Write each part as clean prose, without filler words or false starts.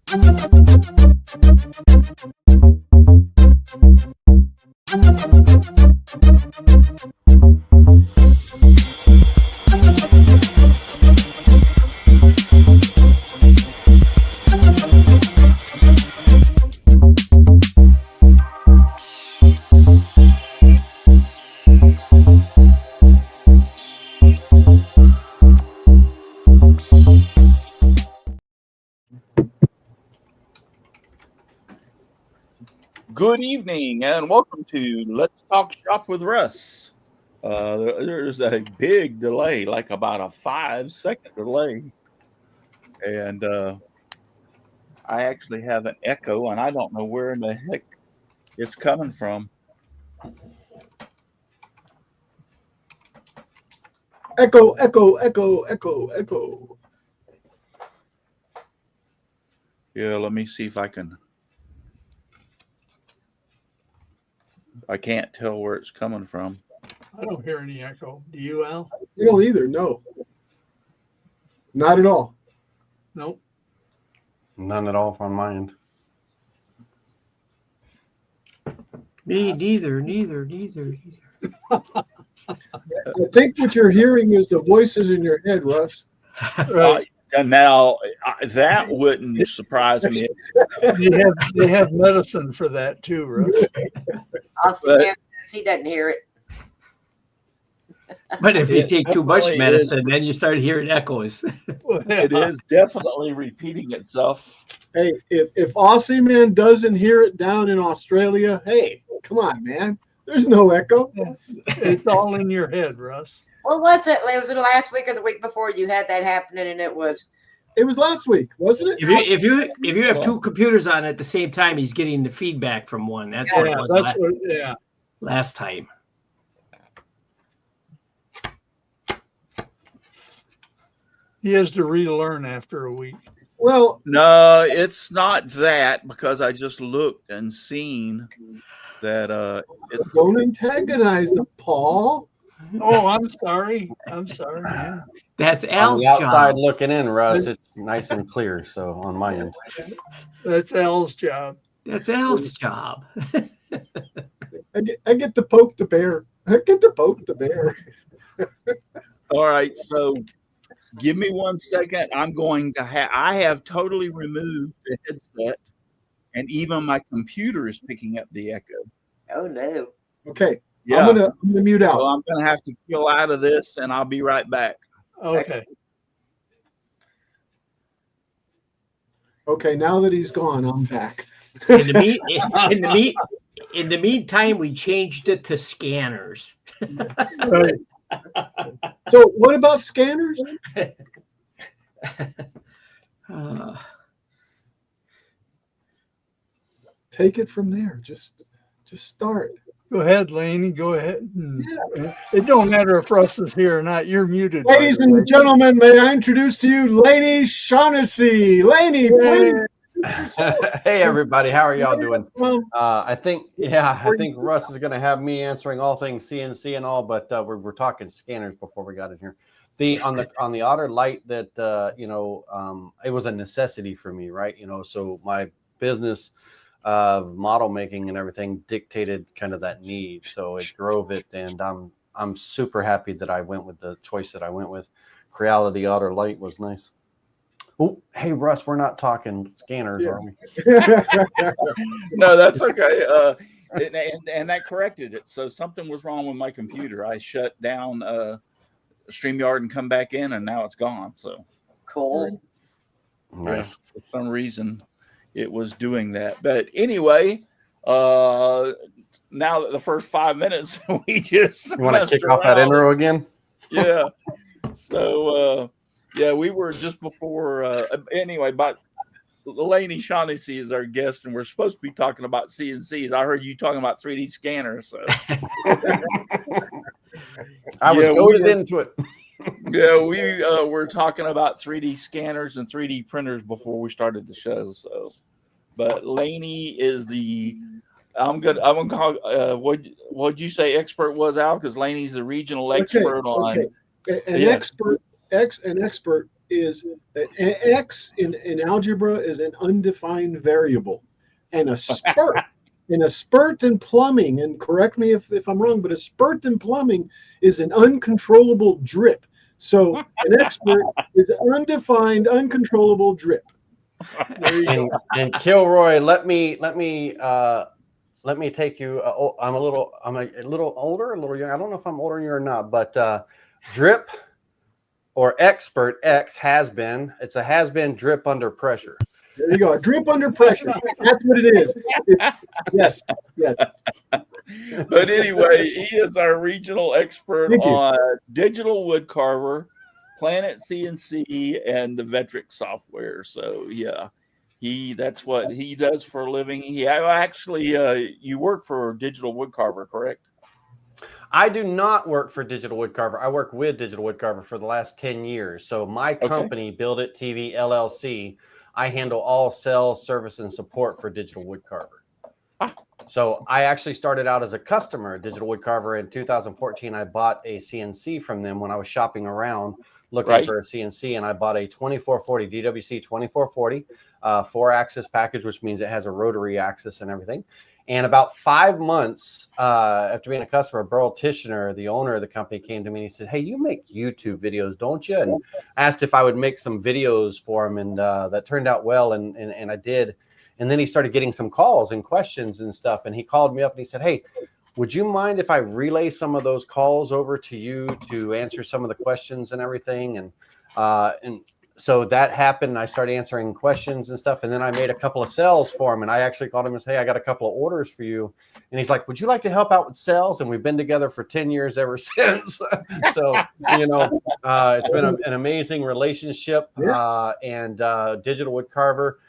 Good evening and welcome to Let's Talk Shop with Russ. There's a big delay, like about a 5-second delay. And I actually have an echo and I don't know where in the heck it's coming from. Echo, echo, echo, echo, echo. Yeah, let me see if I can. I can't tell where it's coming from. I don't hear any echo. Do you, Al? You don't either, no. Not at all. Nope. None at all from my end. Me neither. I think what you're hearing is the voices in your head, Russ. Right. And now that wouldn't surprise me. They have medicine for that too, Russ. He doesn't hear it. But if you It take too much definitely medicine, then you start hearing echoes. It is definitely repeating itself. Hey, if Aussie Man doesn't hear it down in Australia, hey, come on, man. There's no echo. It's all in your head, Russ. What was it? Was it last week or the week before you had that happening? And it was last week, wasn't it? If you have two computers on at the same time, he's getting the feedback from one. That's what it was last time. He has to relearn after a week. Well, no, it's not that, because I just looked and seen that it's don't antagonize them, Paul. Oh, I'm sorry. Man. That's On Al's the outside job. looking in, Russ, it's nice and clear. So on my end, That's Al's job. That's Al's job. I get to poke the bear. all right. So give me 1 second. I'm going to I have totally removed the headset, and even my computer is picking up the echo. oh no. Okay. Yeah. I'm gonna mute out. So I'm going to have to kill out of this, and I'll be right back. Okay. Okay, now that he's gone, I'm back. In the meantime, we changed it to scanners. Right. So what about scanners? Take it from there. Just start. Go ahead, Laney. Go ahead. It don't matter if Russ is here or not. You're muted. Ladies and gentlemen, may I introduce to you Laney Shaughnessy. Laney, please. hey everybody, how are y'all doing? Well, I think Russ is going to have me answering all things CNC and all, but we're talking scanners before we got in here. On the Otter Light, that it was a necessity for me, right? So my business of model making and everything dictated kind of that need, so it drove it, and I'm super happy that I went with the choice that I went with. Creality Otter Light was nice. Oh, hey Russ, we're not talking scanners, are we? No, that's okay. And that corrected it. So something was wrong with my computer. I shut down StreamYard and come back in, and now it's gone. So Cool. Nice. Yeah, for some reason it was doing that. But anyway, now that the first 5 minutes we just You want to kick off that intro again? Yeah. So yeah, we were just before anyway, but Laney Shaughnessy is our guest, and we're supposed to be talking about CNCs. I heard you talking about 3D scanners. So I was goaded into it. Yeah, we were talking about 3D scanners and 3D printers before we started the show. So, but Laney is the I'm gonna call what'd you say expert was out, because Laney's the regional expert on an expert is that x in algebra is an undefined variable, and a spurt in plumbing, and correct me if I'm wrong, but a spurt in plumbing is an uncontrollable drip. So an expert is an undefined, uncontrollable drip. There you go. And Kilroy, let me take you. I'm a little older, a little young. I don't know if I'm older than you or not, but drip or expert X has been. It's a has been drip under pressure. There you go. A drip under pressure. That's what it is. Yes. But anyway, he is our regional expert on digital wood carver, Planet CNC, and the Vectric software. So yeah, that's what he does for a living. He actually, you work for Digital Wood Carver, correct? I do not work for Digital Wood Carver. I work with Digital Wood Carver for the last 10 years. So my company, Build It TV LLC, I handle all sales, service, and support for Digital Wood Carver. So I actually started out as a customer at Digital Wood Carver in 2014. I bought a CNC from them when I was shopping around looking for a CNC, and I bought a 2440 DWC 2440 4-axis package, which means it has a rotary axis and everything. And about 5 months after being a customer, Burl Tishner, the owner of the company, came to me and he said, "Hey, you make YouTube videos, don't you?" And asked if I would make some videos for him, and that turned out well, and I did. And then he started getting some calls and questions and stuff, and he called me up and he said, "Hey, would you mind if I relay some of those calls over to you to answer some of the questions and everything?" And so that happened. I started answering questions and stuff. And then I made a couple of sales for him. And I actually called him and said, "Hey, I got a couple of orders for you." And he's like, "Would you like to help out with sales?" And we've been together for 10 years ever since. So, it's been an amazing relationship. And Digital Wood Carver,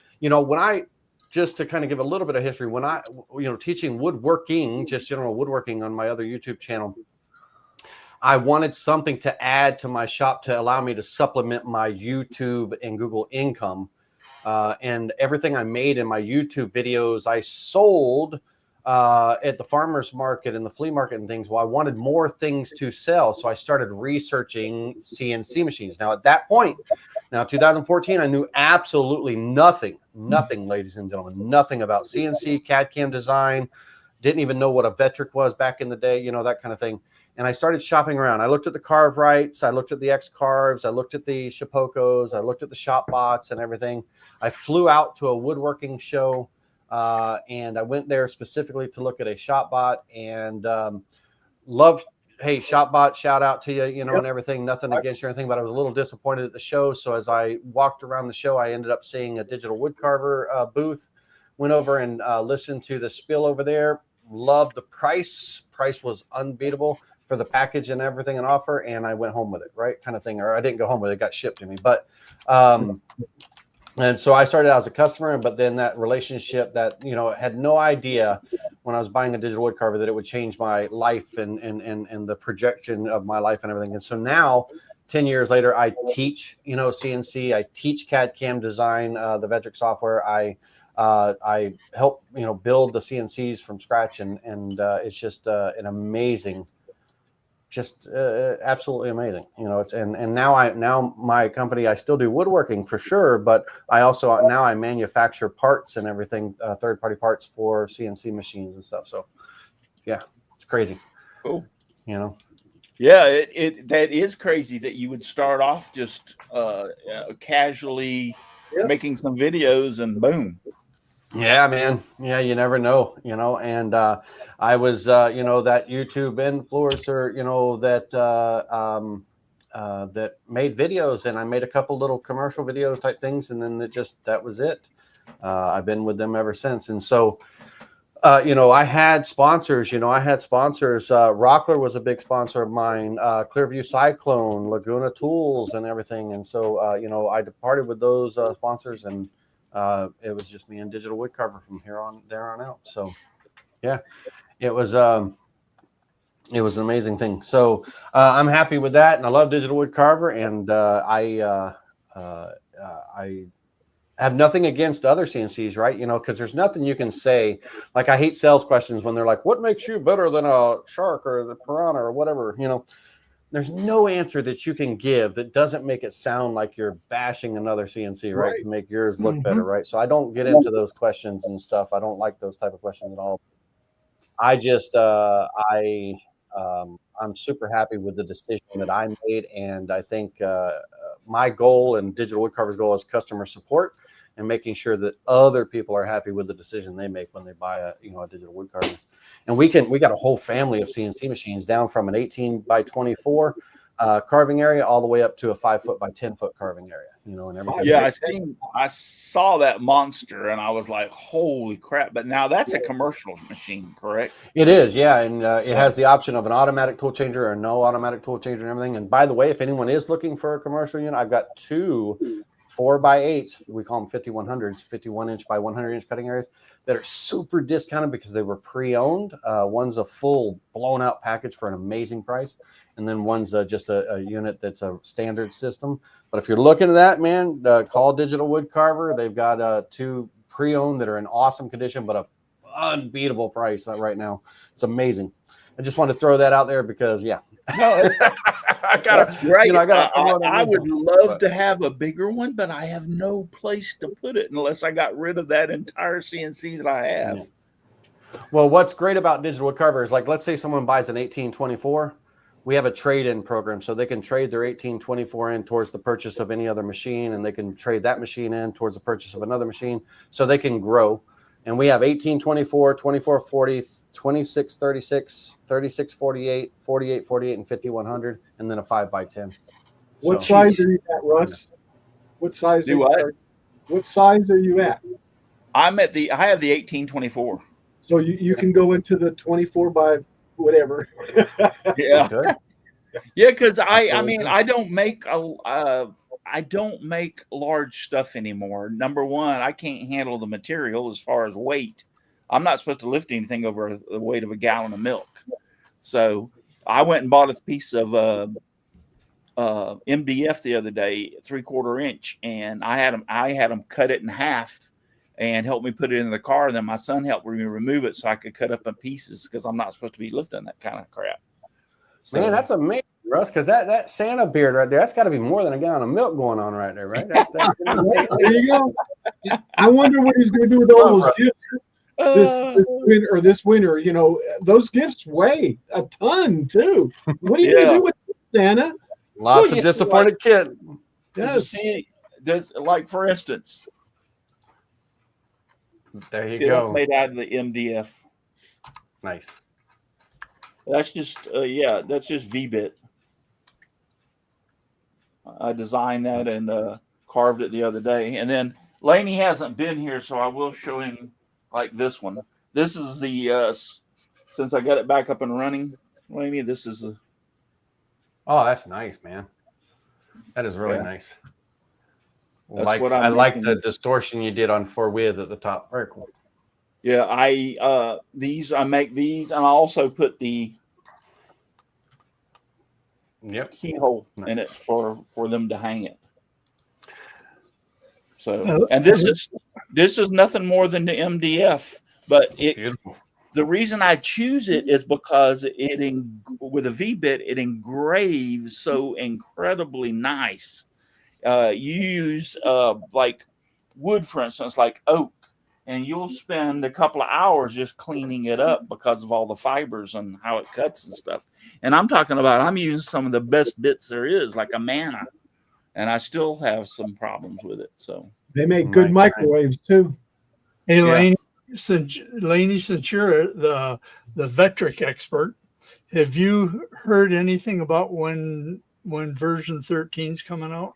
just to kind of give a little bit of history, when I, teaching woodworking, just general woodworking on my other YouTube channel, I wanted something to add to my shop to allow me to supplement my YouTube and Google income. And everything I made in my YouTube videos, I sold at the farmer's market and the flea market and things. Well, I wanted more things to sell. So I started researching CNC machines. Now, at that point, 2014, I knew absolutely nothing, ladies and gentlemen, nothing about CNC, CAD/CAM design. Didn't even know what a Vectric was back in the day, that kind of thing. And I started shopping around. I looked at the Carve Rights. I looked at the X Carves. I looked at the Shapokos. I looked at the ShopBots and everything. I flew out to a woodworking show, and I went there specifically to look at a ShopBot, and loved. Hey, ShopBot, shout out to you, and everything. Nothing against you or anything, but I was a little disappointed at the show. So as I walked around the show, I ended up seeing a Digital Wood Carver booth. Went over and listened to the spiel over there. Loved the price. Price was unbeatable for the package and everything and offer, and I went home with it, right, kind of thing. Or I didn't go home with it; it got shipped to me. But and so I started out as a customer, but then that relationship that had no idea when I was buying a Digital Wood Carver that it would change my life and the projection of my life and everything. And so now, 10 years later, I teach CNC, I teach CAD/CAM design, the Vectric software. I help build the CNCs from scratch, and it's just an amazing. Just absolutely amazing. It's and now my company, I still do woodworking for sure, but I also I manufacture parts and everything, third-party parts for CNC machines and stuff. So yeah, it's crazy. Cool. Yeah, that is crazy that you would start off just casually making some videos and boom. Yeah, man. Yeah, you never know, and I was, that YouTube influencer, that made videos, and I made a couple little commercial videos type things. And then that was it. I've been with them ever since. And so, I had sponsors, Rockler was a big sponsor of mine, Clearview Cyclone, Laguna Tools and everything. And so, I departed with those sponsors, and it was just me and Digital Wood Carver from there on out. So yeah, it was an amazing thing. So I'm happy with that, and I love Digital Wood Carver, and I have nothing against other CNCs, right? Because there's nothing you can say. Like, I hate sales questions when they're like, "What makes you better than a shark or the piranha or whatever?" there's no answer that you can give that doesn't make it sound like you're bashing another CNC, right? To make yours look better, right? So I don't get into those questions and stuff. I don't like those type of questions at all. I just, I'm super happy with the decision that I made. And I think my goal and Digital Woodcarver's goal is customer support and making sure that other people are happy with the decision they make when they buy a digital woodcarver. And we got a whole family of CNC machines, down from an 18 by 24 carving area all the way up to a 5 foot by 10 foot carving area, and everything. Yeah, I saw that monster and I was like, holy crap. But now that's a commercial machine, correct? It is, yeah. And it has the option of an automatic tool changer or no automatic tool changer and everything. And by the way, if anyone is looking for a commercial unit, I've got 2 4x8s, we call them 5100s, 51 inch by 100 inch cutting areas, that are super discounted because they were pre-owned. One's a full blown out package for an amazing price. And then one's just a unit that's a standard system. But if you're looking at that, man, call Digital Woodcarver. They've got 2 pre-owned that are in awesome condition, but a unbeatable price right now. It's amazing. I just want to throw that out there because, yeah. No, I gotta, right. I would love to have a bigger one, but I have no place to put it unless I got rid of that entire CNC that I have. Yeah. Well, what's great about Digital Woodcarver is, like, let's say someone buys an 1824. We have a trade-in program, so they can trade their 1824 in towards the purchase of any other machine, and they can trade that machine in towards the purchase of another machine, so they can grow. And we have 1824, 2440, 2636, 3648, 4848, and 5100, and then a 5x10. What size are you at, Russ? What size? What size are you at? I have the 1824. So you can go into the 24 by whatever. Yeah. Yeah, because I mean, I don't make large stuff anymore. Number one, I can't handle the material as far as weight. I'm not supposed to lift anything over the weight of a gallon of milk. So I went and bought a piece of MDF the other day, 3/4 inch, and I had them cut it in half and help me put it in the car. And then my son helped me remove it so I could cut up in pieces, because I'm not supposed to be lifting that kind of crap. So, man, that's amazing, Russ, because that Santa beard right there, that's got to be more than a gallon of milk going on right there, right? There you go. I wonder what he's going to do with all those gifts this winter. Those gifts weigh a ton, too. What are you going to do with Santa? Lots of disappointed kids. Yes. See, there's, like, for instance, there you go. Made out of the MDF. Nice. That's just that's just V-bit. I designed that and carved it the other day. And then Laney hasn't been here, so I will show him, like, this one. This is the since I got it back up and running, Laney, this is the. Oh, that's nice, man. That is really nice. That's what I like the distortion you did on 4-width at the top. Very cool. Yeah, I make these, and I also put the keyhole in it for them to hang it. So, and this is nothing more than the MDF, but the reason I choose it is because with a V-bit, it engraves so incredibly nice. You use like wood, for instance, like oak, and you'll spend a couple of hours just cleaning it up because of all the fibers and how it cuts and stuff. And I'm talking about, I'm using some of the best bits there is, like a Mana, and I still have some problems with it. So they make good microwaves too. Hey, Laney, since you're the Vectric expert, have you heard anything about when version 13 is coming out?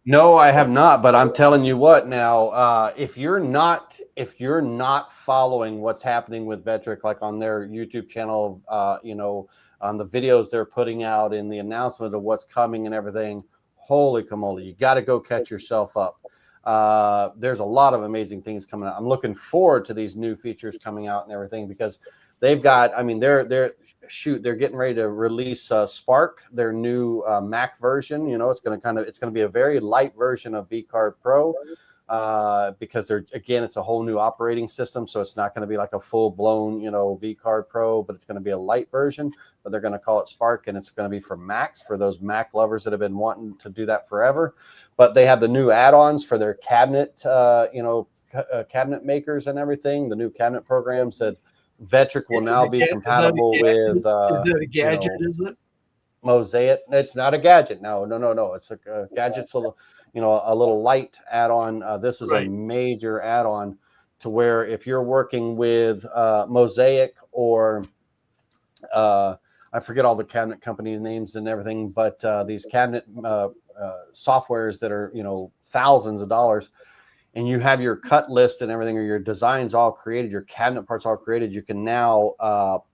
No, I have not, but I'm telling you what now, if you're not following what's happening with Vectric, like on their YouTube channel, on the videos they're putting out in the announcement of what's coming and everything, holy camole, you got to go catch yourself up. There's a lot of amazing things coming out. I'm looking forward to these new features coming out and everything, because they've got, they're getting ready to release Spark, their new Mac version. It's going to be a very light version of VCard Pro. because it's a whole new operating system. So it's not going to be like a full blown, V-Card Pro, but it's going to be a light version, but they're going to call it Spark, and it's going to be for Macs, for those Mac lovers that have been wanting to do that forever. But they have the new add-ons for their cabinet, cabinet makers and everything, the new cabinet programs that Vectric will now be compatible with. Is that a gadget, is it? Mosaic. It's not a gadget. No. It's a gadget's a little light add-on. This is a major add-on to where if you're working with Mosaic or I forget all the cabinet company names and everything, but these cabinet softwares that are thousands of dollars, and you have your cut list and everything, or your designs all created, your cabinet parts all created, you can now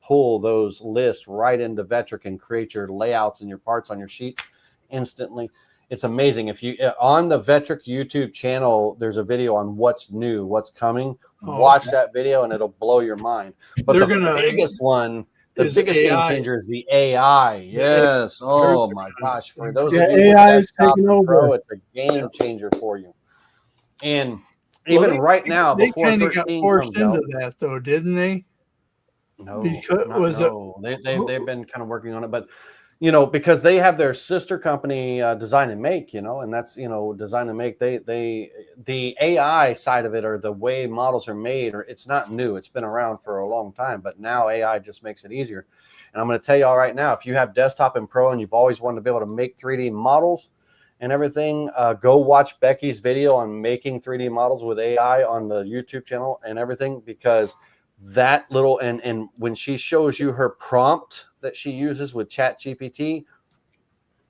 pull those lists right into Vectric and create your layouts and your parts on your sheet instantly. It's amazing. If you on the Vectric YouTube channel, there's a video on what's new, what's coming. Watch that video and it'll blow your mind. But the biggest game changer is the AI. Yes. Oh my gosh. For those of you AI is taking over. It's a game changer for you. And even right now, they kind of got forced into that, though, didn't they? No, they've been kind of working on it, but because they have their sister company, Design and Make, and that's Design and Make. The AI side of it, or the way models are made, or it's not new. It's been around for a long time, but now AI just makes it easier. And I'm going to tell you all right now, if you have Desktop and Pro and you've always wanted to be able to make 3D models and everything, go watch Becky's video on making 3D models with AI on the YouTube channel and everything, because that little and when she shows you her prompt that she uses with ChatGPT,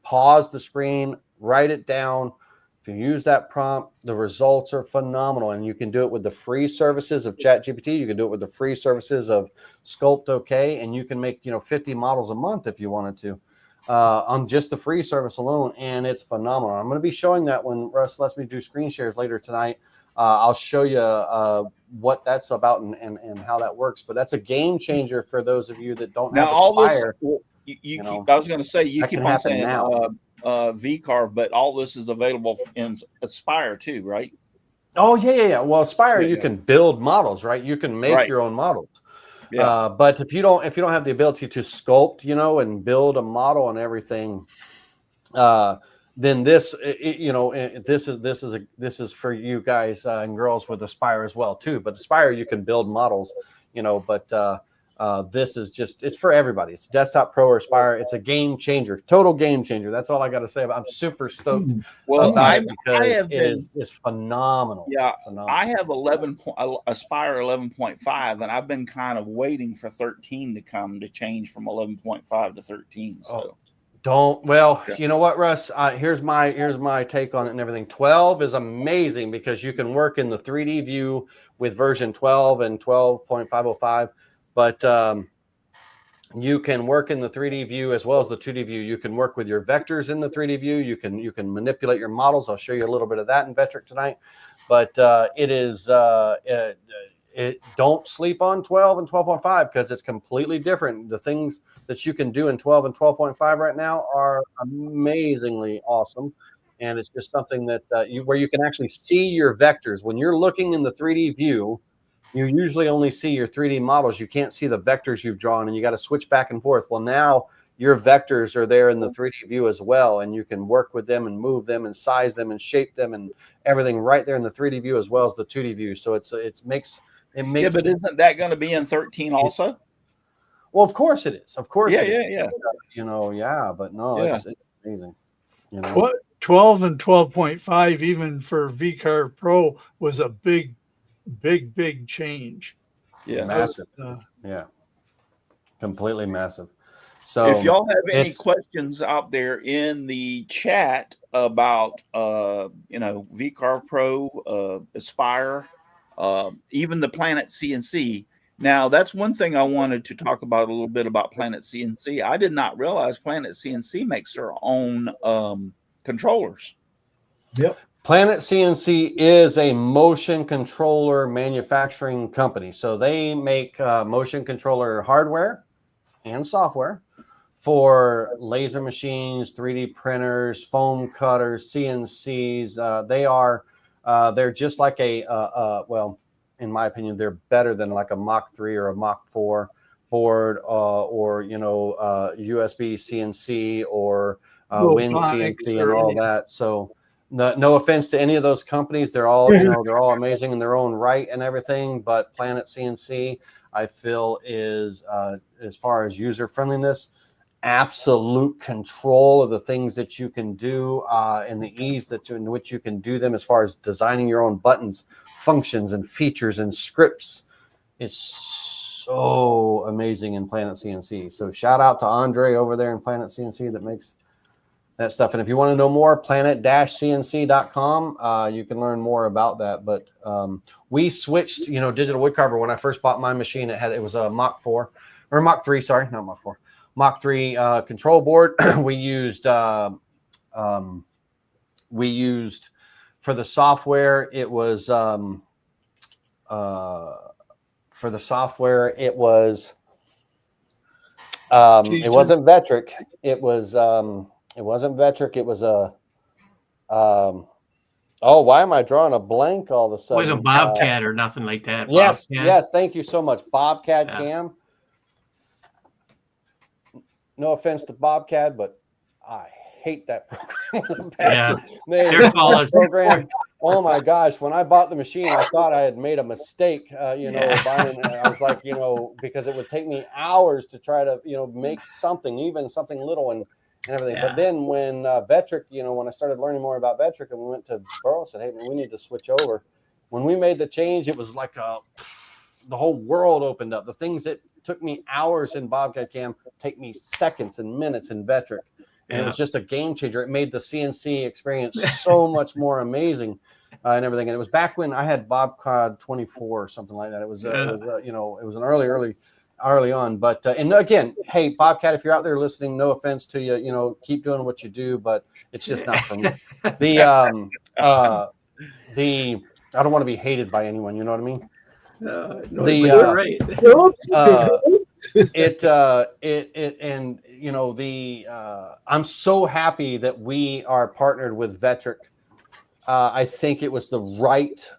pause the screen, write it down. If you use that prompt, the results are phenomenal, and you can do it with the free services of ChatGPT. You can do it with the free services of Sculpt OK, and you can make 50 models a month if you wanted to. On just the free service alone, and it's phenomenal. I'm going to be showing that when Russ lets me do screen shares later tonight. I'll show you what that's about and how that works. But that's a game changer for those of you that don't have Aspire. I was going to say, you keep on saying VCarve, but all this is available in Aspire too, right? Oh yeah. Well, Aspire, you can build models, right? You can make your own models. Yeah. But if you don't have the ability to sculpt, and build a model and everything, then this is for you guys and girls with Aspire as well too. But Aspire, you can build models, but this is it's for everybody. It's Desktop Pro or Aspire. It's a game changer, total game changer. That's all I got to say about it. I'm super stoked about it because it's phenomenal. Yeah, phenomenal. I have Aspire 11.5, and I've been kind of waiting for 13 to come to change from 11.5 to 13. So. You know what, Russ? Here's my take on it and everything. 12 is amazing because you can work in the 3D view with version 12 and 12.505. But you can work in the 3D view as well as the 2D view. You can work with your vectors in the 3D view. You can manipulate your models. I'll show you a little bit of that in Vectric tonight. But don't sleep on 12 and 12.5 because it's completely different. The things that you can do in 12 and 12.5 right now are amazingly awesome. And it's just something that where you can actually see your vectors. When you're looking in the 3D view, you usually only see your 3D models. You can't see the vectors you've drawn, and you got to switch back and forth. Well, now your vectors are there in the 3D view as well, and you can work with them and move them and size them and shape them and everything right there in the 3D view as well as the 2D view. So it makes. Yeah, but isn't that going to be in 13 also? Well, of course it is. Of course, yeah. But no, it's amazing. 12 and 12.5, even for VCarve Pro, was a big change. Yeah, massive. Completely massive. So if y'all have any questions out there in the chat about VCarve Pro, Aspire, even the Planet CNC. Now, that's one thing I wanted to talk about a little bit about Planet CNC. I did not realize Planet CNC makes their own controllers. Yep. Planet CNC is a motion controller manufacturing company. So they make motion controller hardware and software for laser machines, 3D printers, foam cutters, CNCs. They are They're just like well, in my opinion, they're better than like a Mach 3 or a Mach 4 board, or USB CNC or Win CNC and all that. So no offense to any of those companies, they're all they're all amazing in their own right and everything. But Planet CNC, I feel, is as far as user friendliness, absolute control of the things that you can do, and the ease in which you can do them as far as designing your own buttons, functions, and features and scripts. It's so amazing in Planet CNC. So shout out to Andre over there in Planet CNC that makes that stuff. And if you want to know more, planet-cnc.com, you can learn more about that. But we switched, digital woodcarver. When I first bought my machine, it was a Mach 4 or Mach 3, sorry, not Mach 4. Mach 3 control board. we used for the software. It was it wasn't Vectric. It wasn't Vectric. It was a why am I drawing a blank all of a sudden? It wasn't Bobcat or nothing like that. Yes, Bobcat. yes. Thank you so much, Bobcat Cam. No offense to Bobcat, but I hate that program. Program. Oh my gosh! When I bought the machine, I thought I had made a mistake. Buying. I was like, because it would take me hours to try to, make something, even something little and everything. Yeah. But then when Vectric, when I started learning more about Vectric, and we went to Burrow, said, "Hey, man, we need to switch over." When we made the change, it was like the whole world opened up. The things that took me hours in Bobcat Cam take me seconds and minutes in Vectric. And it was just a game changer. It made the CNC experience so much more amazing and everything. And it was back when I had Bobcat 24 or something like that. It was, it was an early on. But, and again, hey, Bobcat, if you're out there listening, no offense to you, keep doing what you do, but it's just not for me. I don't want to be hated by anyone. You know what I mean? I'm so happy that we are partnered with Vectric. I think it was the right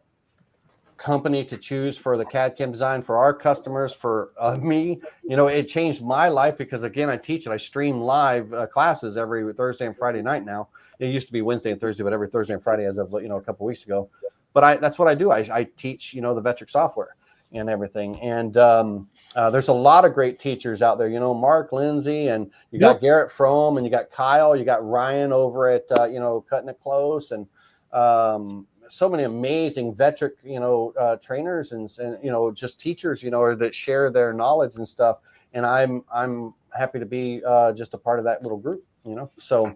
company to choose for the CAD/CAM design for our customers, for me. It changed my life because, again, I teach and I stream live classes every Thursday and Friday night now. It used to be Wednesday and Thursday, but every Thursday and Friday as of a couple of weeks ago. But that's what I do. I teach, the Vectric software and everything. And there's a lot of great teachers out there, Mark Lindsay, and you got Garrett Fromm, and you got Kyle, you got Ryan over at, Cutting It Close, and so many amazing Vectric, trainers and just teachers, that share their knowledge and stuff. And I'm happy to be just a part of that little group, so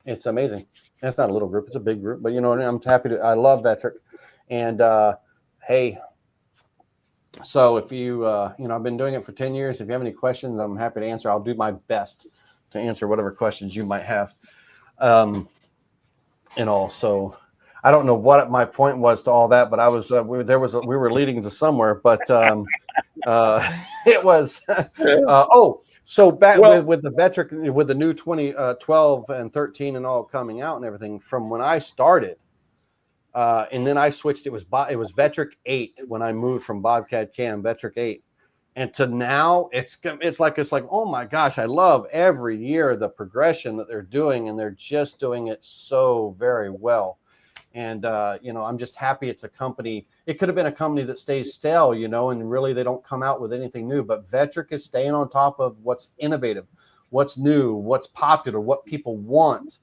it's amazing. And it's not a little group, it's a big group, but I'm happy I love Vectric. And hey, so if you, I've been doing it for 10 years. If you have any questions, I'm happy to answer. I'll do my best to answer whatever questions you might have. And all. So I don't know what my point was to all that, but I was, we were leading to somewhere, but it was, so back with the Vectric, with the new 2012 and 13 and all coming out and everything, from when I started, and then I switched. It was Vectric 8 when I moved from Bobcat Cam, Vectric 8, and to now it's like oh my gosh, I love every year the progression that they're doing, and they're just doing it so very well. And I'm just happy it's a company. It could have been a company that stays stale, and really they don't come out with anything new. But Vectric is staying on top of what's innovative, what's new, what's popular, what people want,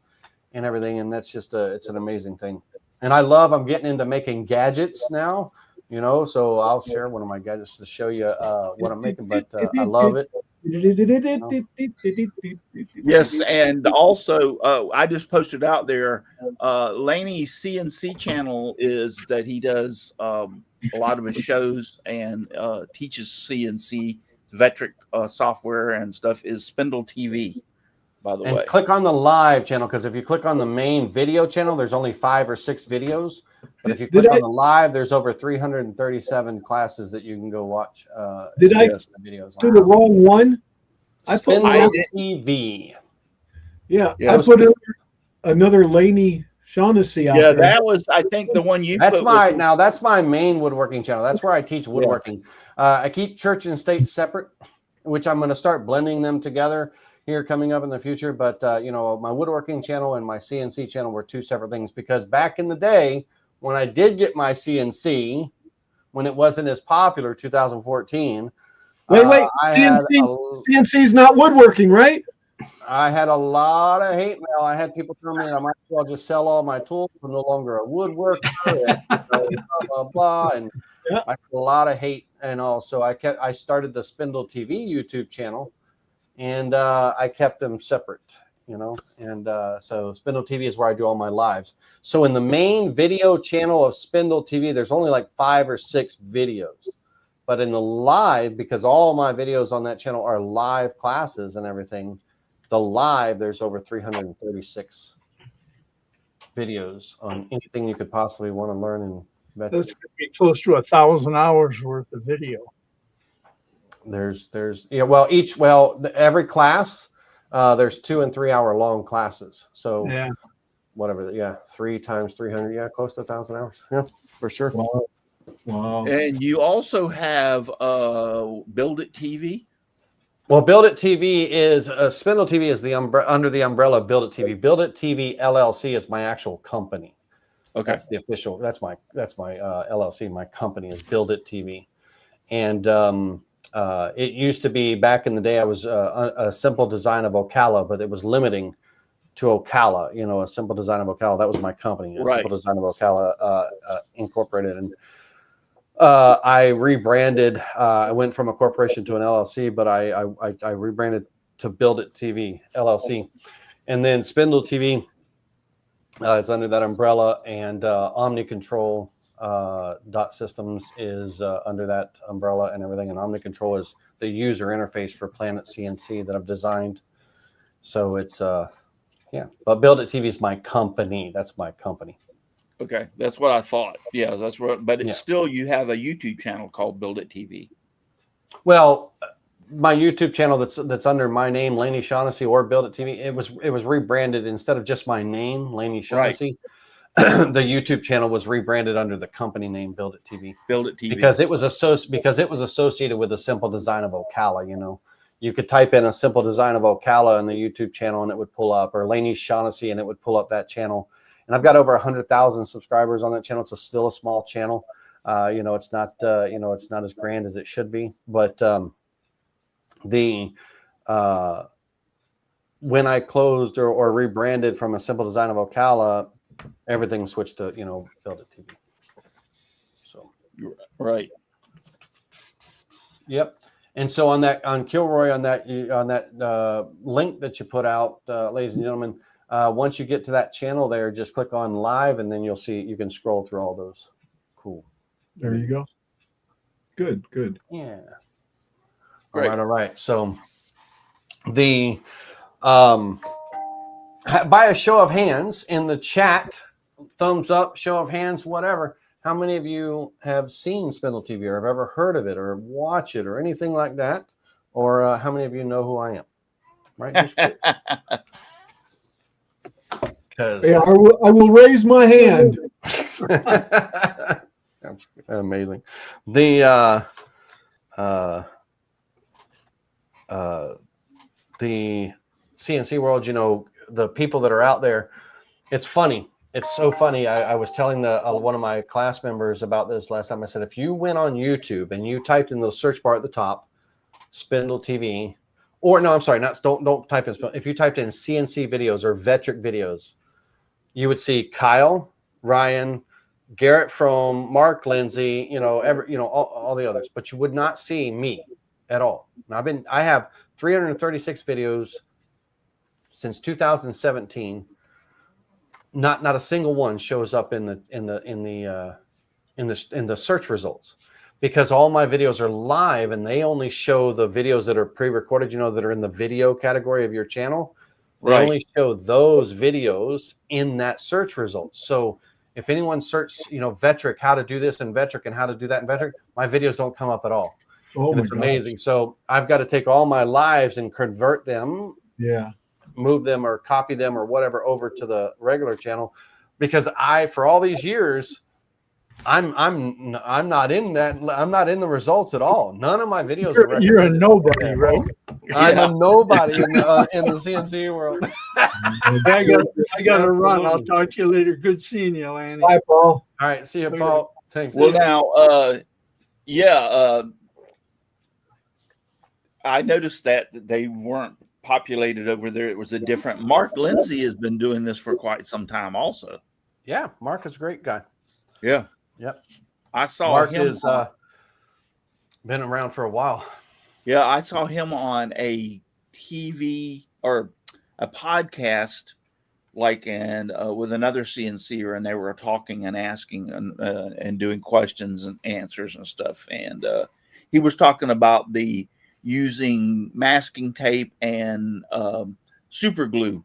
and everything. And that's just it's an amazing thing. And I'm getting into making gadgets now, so I'll share one of my gadgets to show you what I'm making, but I love it. Yes, and also I just posted out there, Laney's CNC channel is that he does a lot of his shows and teaches CNC Vectric software and stuff, is Spindle TV. By the way, click on the live channel, because if you click on the main video channel, there's only 5 or 6 videos. But if you click on the live, there's over 337 classes that you can go watch. Did I videos do the wrong one? I put TV. Yeah, I put another Laney Shaughnessy out Yeah, there. that was, I think, the one you That's put was that's my main woodworking channel. That's where I teach woodworking. I keep church and state separate, which I'm going to start blending them together here coming up in the future. But you know, my woodworking channel and my CNC channel were two separate things, because back in the day when I did get my CNC, when it wasn't as popular, 2014. Wait, CNC's not woodworking, right? I had a lot of hate mail. I had people tell me I might as well just sell all my tools. I'm no longer a woodworker, and, blah blah blah. And I had a lot of hate, and also I started the Spindle TV YouTube channel, and I kept them separate, you know. And so Spindle TV is where I do all my lives. So in the main video channel of Spindle TV, there's only like 5 or 6 videos. But in the live, because all my videos on that channel are live classes and everything, the live, there's over 336 videos on anything you could possibly want to learn in veteran. That's going to be close to 1,000 hours worth of video. There's every class, there's 2 and 3 hour long classes. So whatever, 3 times 300, close to 1,000 hours. Yeah, for sure. Wow. And you also have Build It TV. Well, Build It TV is Spindle TV is under the umbrella of Build It TV. Build It TV LLC is my actual company. Okay, that's the official. That's my LLC. My company is Build It TV, and it used to be back in the day. I was a simple design of Ocala, but it was limiting to Ocala. You know, a simple design of Ocala. That was my company. Simple Design of Ocala Incorporated, and I rebranded. I went from a corporation to an LLC, but I rebranded to Build It TV LLC, and then Spindle TV is under that umbrella, and OmniControl Dot Systems is under that umbrella and everything. And OmniControl is the user interface for Planet CNC that I've designed. So it's but Build It TV is my company. That's my company. Okay, that's what I thought. Yeah, that's what. But it's still, you have a YouTube channel called Build It TV. Well, my YouTube channel that's under my name, Laney Shaughnessy, or Build It TV, it was rebranded. Instead of just my name, Laney Shaughnessy, the YouTube channel was rebranded under the company name Build It TV. Build It TV, because it was associated with a simple design of Ocala. You know, you could type in a simple design of Ocala in the YouTube channel, and it would pull up, or Laney Shaughnessy, and it would pull up that channel. And I've got over 100,000 subscribers on that channel. It's still a small channel. You know, it's not it's not as grand as it should be. But when I closed or rebranded from a simple design of Ocala, everything switched to Build It TV. So Yep. And so on Kilroy, on that link that you put out, ladies and gentlemen. Once you get to that channel there, just click on live, and then you'll see, you can scroll through all those. Cool. There you go. Good. Yeah. Great. All right. So the by a show of hands in the chat, thumbs up, show of hands, whatever. How many of you have seen Spindle TV, or have ever heard of it, or watch it, or anything like that? Or how many of you know who I am? Right. Just I will raise my hand. That's amazing. The CNC world, the people that are out there, it's funny. It's so funny. I was telling one of my class members about this last time. I said, if you went on YouTube and you typed in the search bar at the top, Spindle TV, or no, I'm sorry, don't type in Spindle. If you typed in CNC videos or Vetric videos, you would see Kyle, Ryan, Garrett from Mark, Lindsay, all the others, but you would not see me at all. And I have 336 videos since 2017. Not a single one shows up in the search results, because all my videos are live and they only show the videos that are pre-recorded, that are in the video category of your channel. They only show those videos in that search results. So if anyone searches, Vetric, how to do this in Vetric and how to do that in Vetric, my videos don't come up at all. And it's amazing. So I've got to take all my lives and convert them, move them or copy them or whatever over to the regular channel. because for all these years, I'm not in that. I'm not in the results at all. None of my videos are You're a nobody, right? I'm a nobody in the CNC world. I got to run. I'll talk to you later. Good seeing you, Lanny. Bye, Paul. All right, see you, Paul. Thanks. Well, now, I noticed that they weren't populated over there. It was a different. Mark Lindsay has been doing this for quite some time, also. Yeah, Mark is a great guy. Yeah. Yep. I saw Mark him. has been around for a while. Yeah, I saw him on a TV or a podcast, and with another CNCer, and they were talking and asking and doing questions and answers and stuff. And he was talking about using masking tape and super glue.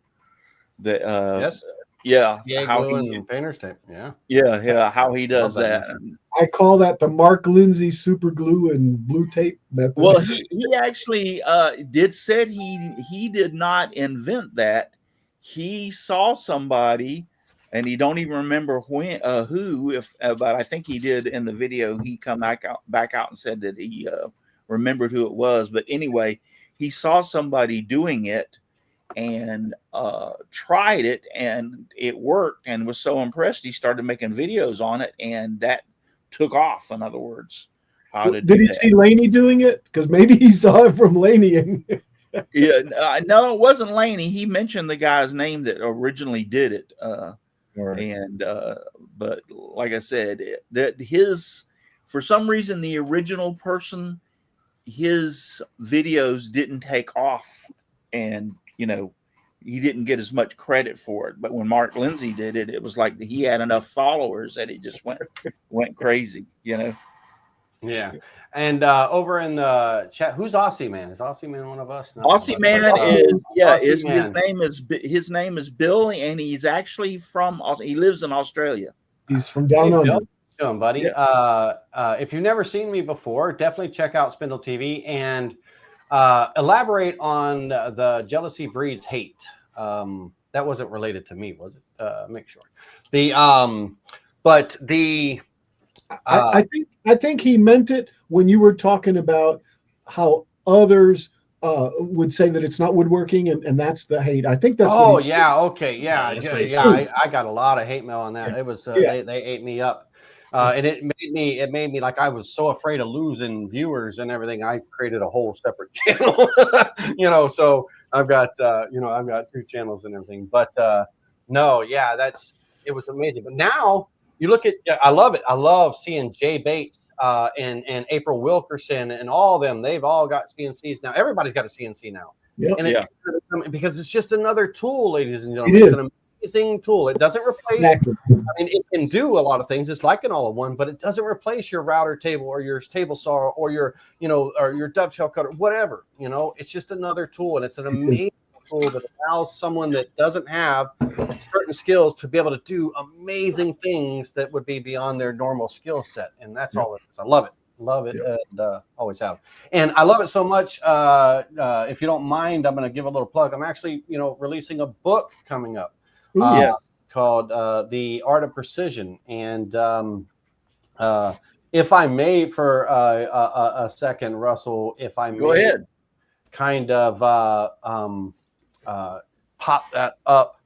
Yes. Yeah. How glue and painter's tape. Yeah. Yeah. How he does that. I call that the Mark Lindsay super glue and blue tape method. Well, he actually said he did not invent that. He saw somebody, and he don't even remember who, but I think he did in the video. He come back out and said that he remembered who it was. But anyway, he saw somebody doing it and tried it, and it worked, and was so impressed he started making videos on it, and that took off. In other words, did he see Laney doing it? Because maybe he saw it from Laney. No, it wasn't Laney. He mentioned the guy's name that originally did it. But like I said, for some reason, the original person, his videos didn't take off, and he didn't get as much credit for it. But when Mark Lindsay did it, it was like he had enough followers that it just went crazy, Yeah. And over in the chat, who's Aussie Man? Is Aussie Man one of us? No, Aussie Man his name is Bill, and he's actually he lives in Australia. He's from down under. How you doing, buddy? Yeah. If you've never seen me before, definitely check out Spindle TV and elaborate on the Jealousy Breeds Hate. That wasn't related to me, was it? Make sure. I think he meant it when you were talking about how others would say that it's not woodworking, and that's the hate. I think that's. Oh yeah, okay, yeah. I got a lot of hate mail on that. It was they ate me up, and it made me like I was so afraid of losing viewers and everything. I created a whole separate channel, So I've got I've got 2 channels and everything. But it was amazing. But now you look at, I love it. I love seeing Jay Bates and April Wilkerson and all of them. They've all got CNCs now. Everybody's got a CNC now. Yep. And it's because it's just another tool, ladies and gentlemen. It's an amazing tool. It doesn't replace. Exactly. I mean, it can do a lot of things. It's like an all-in-one, but it doesn't replace your router table or your table saw or your dovetail cutter, whatever. It's just another tool, and it's an amazing tool that allows someone that doesn't have certain skills to be able to do amazing things that would be beyond their normal skill set. And that's all it is. I love it. And always have. And I love it so much. If you don't mind, I'm going to give a little plug. I'm actually, releasing a book coming up called The Art of Precision. And if I may, for a second, Russell, if I may, go ahead. Kind of pop that up.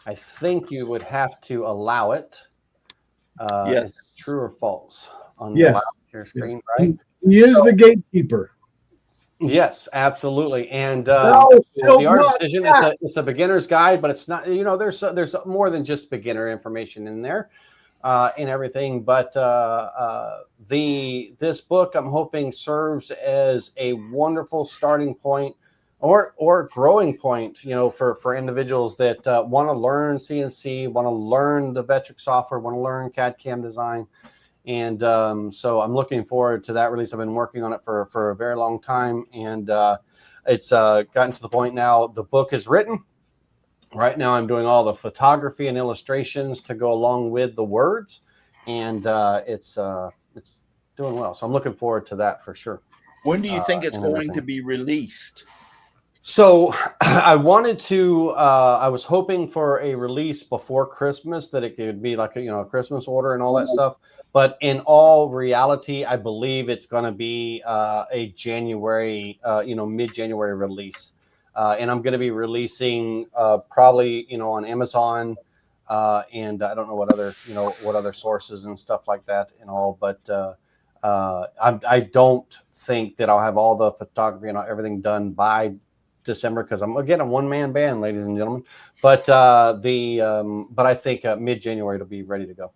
I think you would have to allow it. Is it true or false on the share screen, right? He is the gatekeeper. Yes, absolutely. And the Art of Precision, it's a beginner's guide, but it's not. There's more than just beginner information in there. And everything, but this book I'm hoping serves as a wonderful starting point or growing point, for individuals that want to learn CNC, want to learn the Vectric software, want to learn CAD/CAM design, and so I'm looking forward to that release. I've been working on it for a very long time, and it's gotten to the point now. The book is written. Right now, I'm doing all the photography and illustrations to go along with the words, and it's doing well. So I'm looking forward to that for sure. When do you think it's going to be released? So I wanted to, I was hoping for a release before Christmas, that it could be like a Christmas order and all that stuff. But in all reality, I believe it's going to be a January, mid-January release. And I'm going to be releasing probably, on Amazon, and I don't know what other sources and stuff like that and all. But I don't think that I'll have all the photography and everything done by December, because I'm again a one-man band, ladies and gentlemen. But but I think mid-January it'll be ready to go.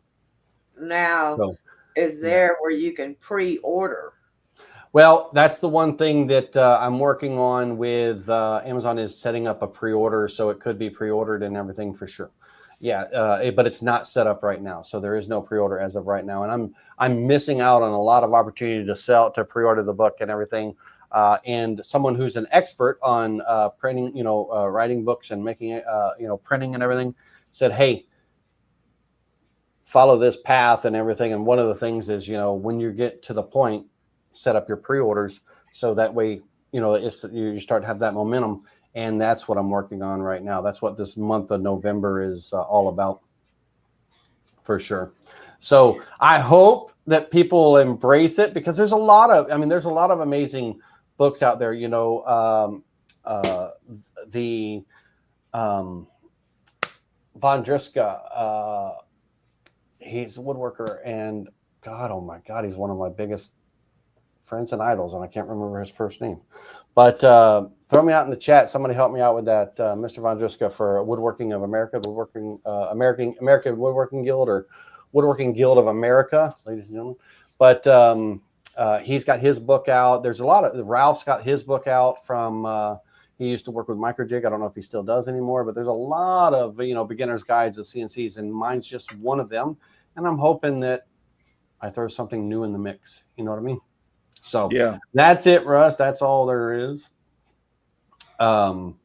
Now, So, is there where you can pre-order? Well, that's the one thing that I'm working on with Amazon, is setting up a pre-order, so it could be pre-ordered and everything for sure. Yeah, but it's not set up right now, so there is no pre-order as of right now, and I'm missing out on a lot of opportunity to pre-order the book and everything. And someone who's an expert on printing, writing books and making it, printing and everything, said, "Hey, follow this path and everything." And one of the things is, when you get to the point, set up your pre-orders, so that way, you start to have that momentum. And that's what I'm working on right now. That's what this month of November is all about, for sure. So I hope that people embrace it, because there's a lot of amazing books out there. The Von Driska, he's a woodworker, and God, oh my God, he's one of my biggest friends and idols, and I can't remember his first name. But throw me out in the chat. Somebody help me out with that, Mr. Von Driska, for Woodworking of America, American Woodworking Guild, or Woodworking Guild of America, ladies and gentlemen. But he's got his book out. There's a lot of Ralph's got his book out from. He used to work with Microjig. I don't know if he still does anymore, but there's a lot of beginner's guides of CNCs, and mine's just one of them. And I'm hoping that I throw something new in the mix. You know what I mean? So yeah, that's it, Russ. That's all there is. Stephen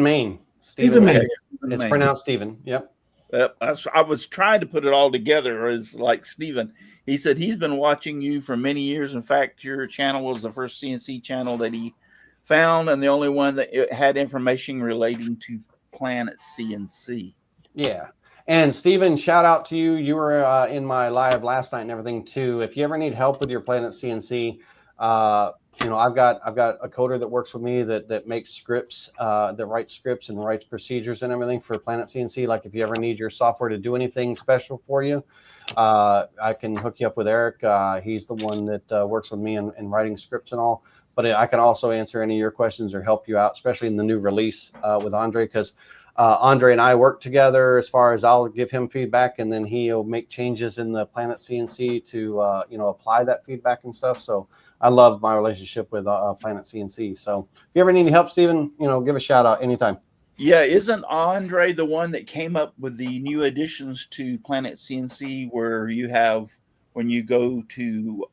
Main. Stephen Main. It's pronounced Stephen. Yep. I was trying to put it all together as like Stephen. He said he's been watching you for many years. In fact, your channel was the first CNC channel that he found, and the only one that had information relating to Planet CNC. Yeah. And Stephen, shout out to you. You were in my live last night and everything too. If you ever need help with your Planet CNC, I've got a coder that works with me that makes scripts, that writes scripts and writes procedures and everything for Planet CNC. Like if you ever need your software to do anything special for you, I can hook you up with Eric. He's the one that works with me in writing scripts and all. But I can also answer any of your questions or help you out, especially in the new release with Andre, because Andre and I work together, as far as I'll give him feedback, and then he'll make changes in the Planet CNC to apply that feedback and stuff. So I love my relationship with Planet CNC. So if you ever need any help, Stephen, give a shout out anytime. Yeah, isn't Andre the one that came up with the new additions to Planet CNC, where you have, when you go to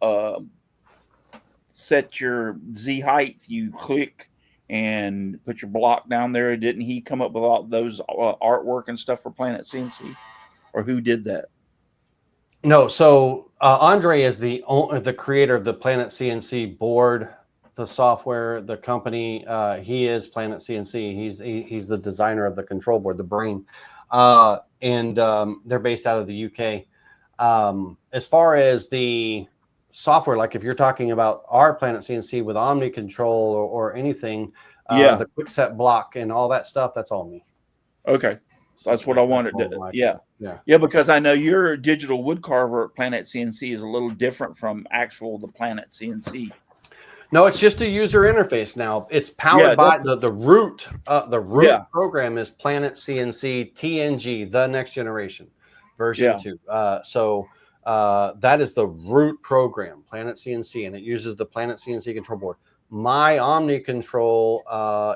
set your Z height, you click and put your block down there? Didn't he come up with all those artwork and stuff for Planet CNC, or who did that? No, so Andre is the creator of the Planet CNC board, the software, the company. He is Planet CNC. He's the designer of the control board, the brain, and they're based out of the UK. As far as the software, like if you're talking about our Planet CNC with Omni Control or anything, the quick set block and all that stuff, that's all me. Okay, that's what I wanted to. Yeah, because I know your digital wood carver at Planet CNC is a little different from the Planet CNC. No, it's just a user interface now. It's powered by the root. The root program is Planet CNC TNG, the next generation, version 2. That is the root program, Planet CNC, and it uses the Planet CNC control board. My Omni Control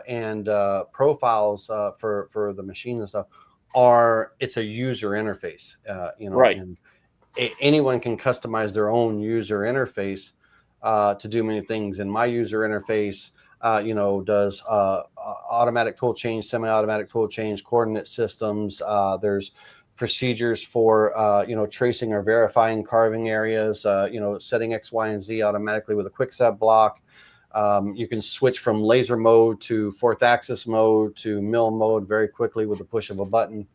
and profiles for the machine and stuff it's a user interface. Right. And anyone can customize their own user interface to do many things. And my user interface, does automatic tool change, semi-automatic tool change, coordinate systems. There's procedures for tracing or verifying carving areas, setting X, Y, and Z automatically with a quick set block. You can switch from laser mode to fourth axis mode to mill mode very quickly with the push of a button.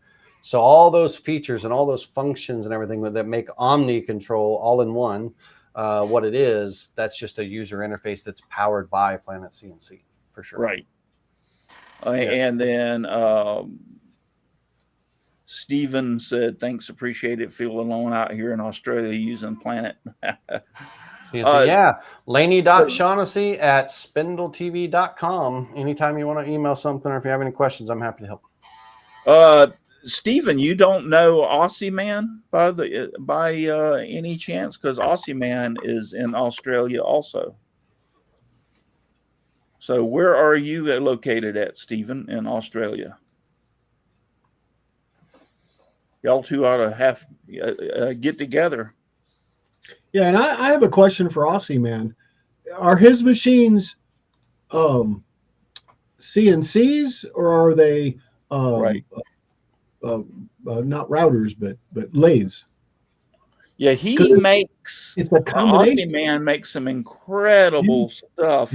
So all those features and all those functions and everything that make Omni Control all in one, what it is, that's just a user interface that's powered by Planet CNC for sure. Right. And then Stephen said, thanks, appreciate it. Feel alone out here in Australia using Planet. Laney.Shaughnessy at spindletv.com. Anytime you want to email something or if you have any questions, I'm happy to help. Stephen, you don't know Aussie Man by any chance? Because Aussie Man is in Australia also. So where are you located at, Stephen, in Australia? Y'all two ought to have get together. Yeah, and I have a question for Aussie Man. Are his machines CNCs or are they Right? Not routers, but lathes? Yeah, he makes. It's a combination. Aussie Man makes some incredible stuff,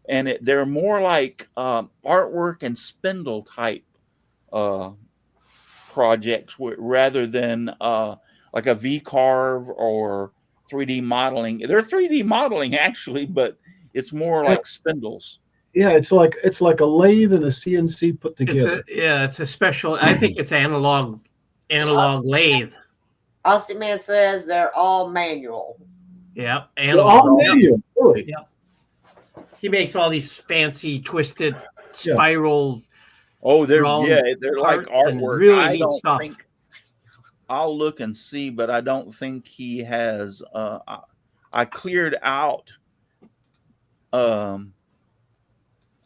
and they're more like artwork and spindle type projects rather than like a V-carve or 3D modeling. They're 3D modeling actually, but it's more like spindles. Yeah, it's like a lathe and a CNC put together. It's a special. I think it's analog lathe. Aussie Man says they're all manual. Yeah, analog. All manual. Really? Yeah. He makes all these fancy twisted spiral. Oh, they're like artwork. Really I neat don't stuff. think I'll look and see, but I don't think he has. I cleared out.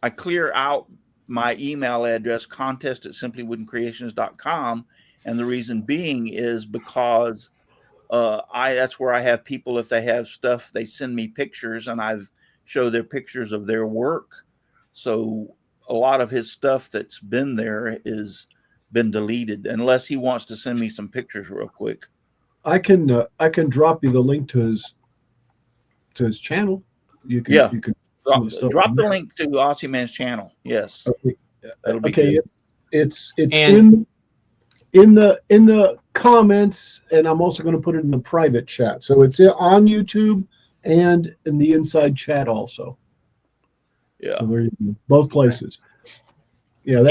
I clear out my email address, contest@simplywoodencreations.com, and the reason being is because that's where I have people. If they have stuff, they send me pictures, and I've show their pictures of their work. So a lot of his stuff that's been there is been deleted, unless he wants to send me some pictures real quick. I can drop you the link to his channel. You can drop the link to Aussie Man's channel. Yes. Okay. That'll be good. It's in the comments, and I'm also going to put it in the private chat. So it's on YouTube and in the inside chat also. Yeah. So there you go. Both places. Yeah.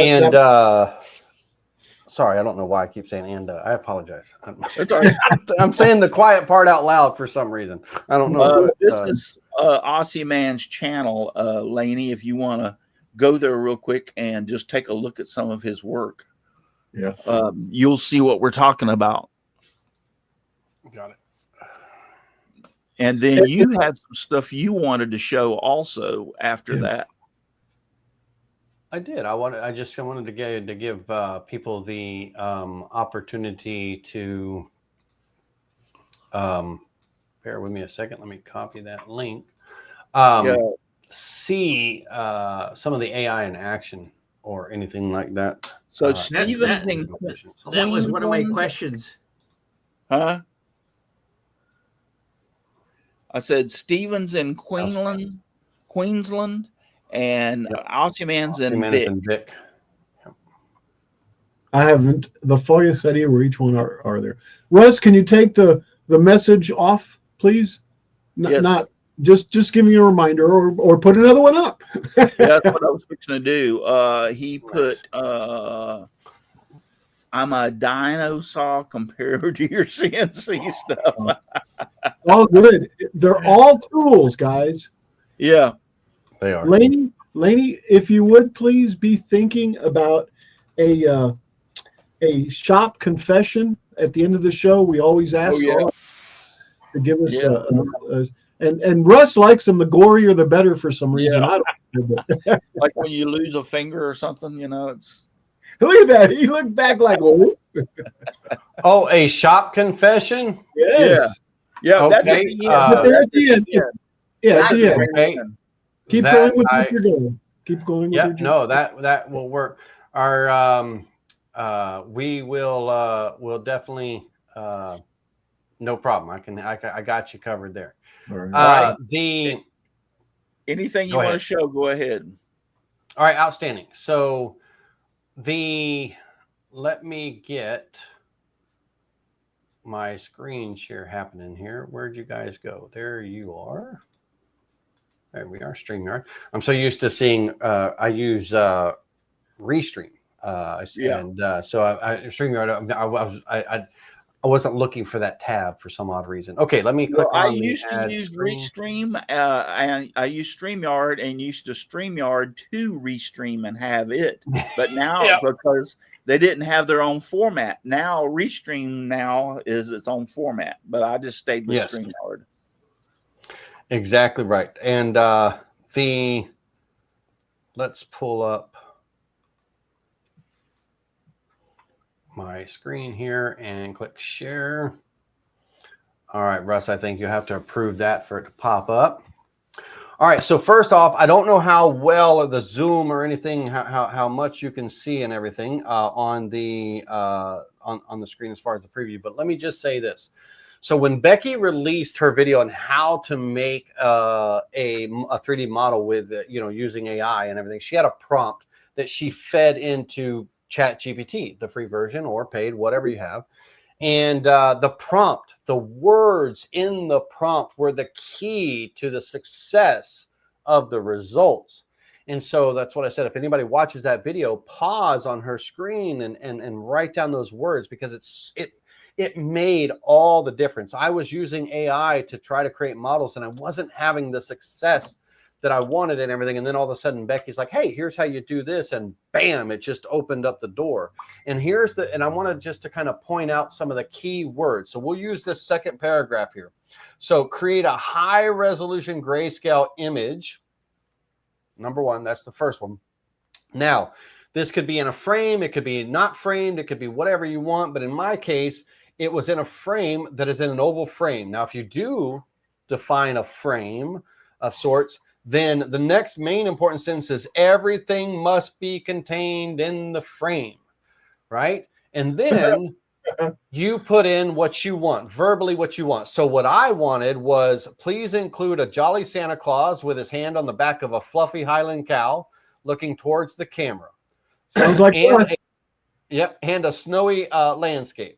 Sorry, I don't know why I keep saying and. I apologize. I'm saying the quiet part out loud for some reason. I don't know. This is Aussie Man's channel, Laney. If you want to go there real quick and just take a look at some of his work, you'll see what we're talking about. Got it. And then you had some stuff you wanted to show also after that. I did. I just wanted to give people the opportunity to bear with me a second. Let me copy that link. See some of the AI in action or anything like that. So that was one of my questions. Huh? I said Stevens in Queensland, and Aussie Man's in Vic. I haven't the focus idea where each one are there. Russ, can you take the message off, please? Yes. Not just give me a reminder or put another one up. Yeah, that's what I was fixing to do. He put I'm a dino saw compared to your CNC stuff. All good. They're all tools, guys. Yeah. They are. Laney, if you would please be thinking about a shop confession at the end of the show. We always ask all to give us and Russ likes them. The gorier, the better for some reason. I don't know. Like when you lose a finger or something, it's. Look at that. He looked back like, oh, a shop confession? Yes. Yeah. Okay. That's at the end. Yeah, at the end. Okay. Keep going with what you're doing. Keep going with your no, that will work. Our We will we'll definitely no problem. I got you covered there. All right. Anything you want to show, go ahead. All right, outstanding. So let me get my screen share happening here. Where'd you guys go? There you are. There we are, StreamYard. I'm so used to seeing I use Restream. And so StreamYard, I wasn't looking for that tab for some odd reason. Okay, let me click on I used to use Restream, and I used StreamYard and used to StreamYard to Restream and have it. But now, because they didn't have their own format, now Restream now is its own format. But I just stayed with StreamYard. Exactly right. And let's pull up my screen here and click share. All right, Russ, I think you have to approve that for it to pop up. All right, so first off, I don't know how well the Zoom or anything, how much you can see and everything on the screen as far as the preview, but let me just say this. So when Becky released her video on how to make a 3D model with using AI and everything, she had a prompt that she fed into ChatGPT, the free version or paid, whatever you have. And the prompt, the words in the prompt were the key to the success of the results. And so that's what I said. If anybody watches that video, pause on her screen and write down those words, because it made all the difference. I was using AI to try to create models and I wasn't having the success that I wanted and everything. And then all of a sudden Becky's like, hey, here's how you do this. And bam, it just opened up the door. And and I want to kind of point out some of the key words. So we'll use this second paragraph here. So create a high resolution grayscale image. Number one, that's the first one. Now, this could be in a frame. It could be not framed. It could be whatever you want. But in my case, it was in a frame that is in an oval frame. Now, if you do define a frame of sorts, then the next main important sentence is everything must be contained in the frame, right? And then you put in what you want, verbally what you want. So what I wanted was, please include a jolly Santa Claus with his hand on the back of a fluffy Highland cow looking towards the camera. Sounds like and a snowy landscape.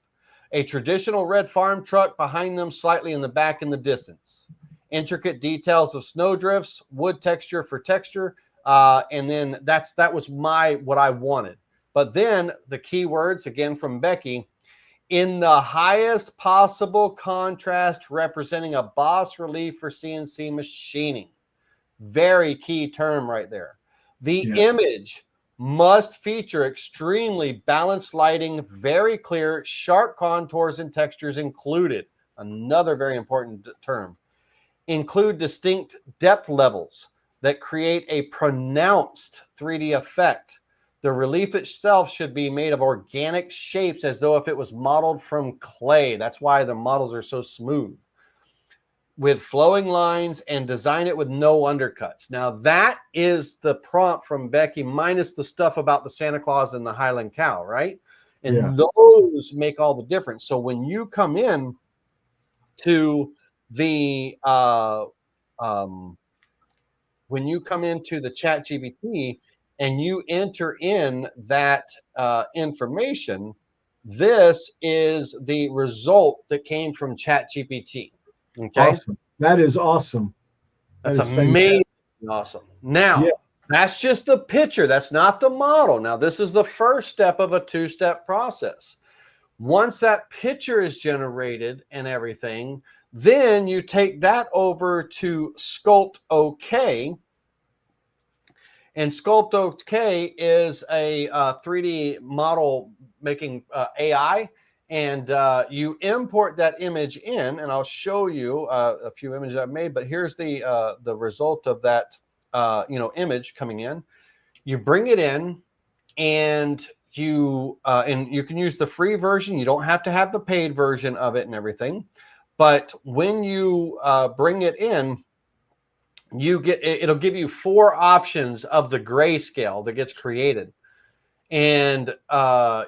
A traditional red farm truck behind them slightly in the back in the distance. Intricate details of snowdrifts, wood texture for texture, and then that was what I wanted. But then the keywords again from Becky, in the highest possible contrast, representing a boss relief for CNC machining. Very key term right there. The image must feature extremely balanced lighting, very clear, sharp contours and textures included. Another very important term. Include distinct depth levels that create a pronounced 3D effect. The relief itself should be made of organic shapes as though if it was modeled from clay. That's why the models are so smooth. With flowing lines, and design it with no undercuts. Now that is the prompt from Becky minus the stuff about the Santa Claus and the Highland cow, right? And those make all the difference. So when you come in to the when you come into the ChatGPT and you enter in that information, this is the result that came from ChatGPT. Okay, awesome. That is awesome. That's amazing. Awesome. Now, that's just the picture. That's not the model. Now, this is the first step of a two-step process. Once that picture is generated and everything, then you take that over to Sculpt OK. And Sculpt OK is a 3D model making AI. And you import that image in, and I'll show you a few images I've made. But here's the result of that image coming in. You bring it in, and you can use the free version. You don't have to have the paid version of it and everything. But when you bring it in, it'll give you 4 options of the grayscale that gets created. and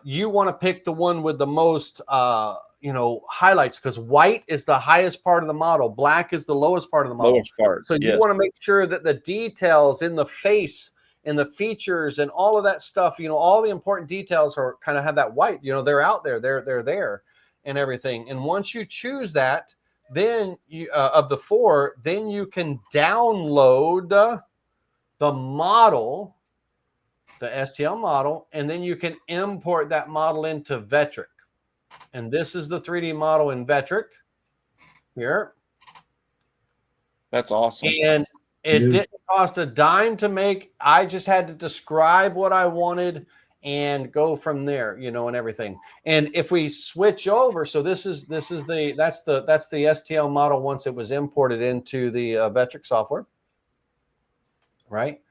you want to pick the one with the most highlights, because white is the highest part of the model, black is the lowest part of the model. Lowest part. So you want to make sure that the details in the face and the features and all of that stuff, all the important details are kind of have that white, they're out there, they're there and everything. And once you choose that, then you of the 4, then you can download the model, the STL model, and then you can import that model into Vectric. And this is the 3D model in Vectric here. That's awesome. And it didn't cost a dime to make. I just had to describe what I wanted and go from there, and everything. And if we switch over, so that's the STL model once it was imported into the Vectric software, right?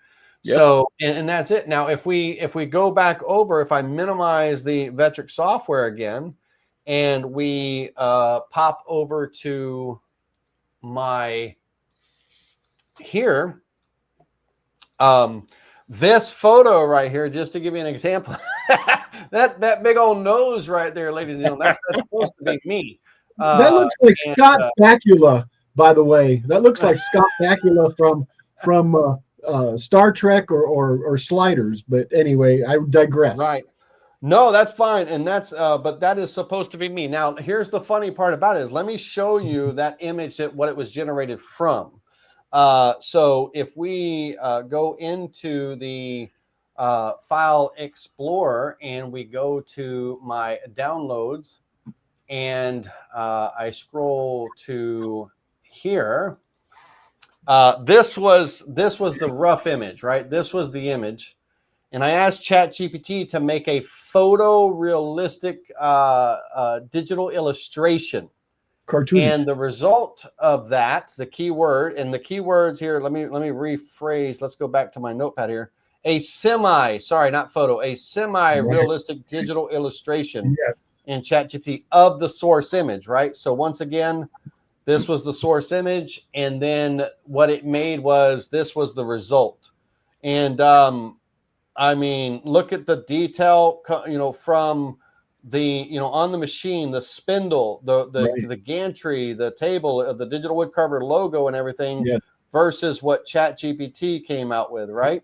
Yep. So, and that's it. Now, if we go back over, if I minimize the Vectric software again, and we pop over to my here, this photo right here, just to give you an example, that big old nose right there, ladies and gentlemen, that's supposed to be me. That looks like Scott Bakula, by the way. That looks like Scott Bakula from Star Trek or Sliders. But anyway, I digress. Right. No, that's fine. And that's, but that is supposed to be me. Now, here's the funny part about it is, let me show you that image, what it was generated from. So if we go into the File Explorer and we go to my downloads, and I scroll to here, this was the rough image, right? This was the image. And I asked ChatGPT to make a photorealistic digital illustration. Cartoonish. And the result of that, the keyword, and the keywords here, let me rephrase. Let's go back to my notepad here. A semi-realistic digital illustration in ChatGPT of the source image, right? So once again, this was the source image, and then what it made was, this was the result. And I mean, look at the detail, from the, on the machine, the spindle, the gantry, the table of the digital woodcarver logo and everything, versus what ChatGPT came out with, right?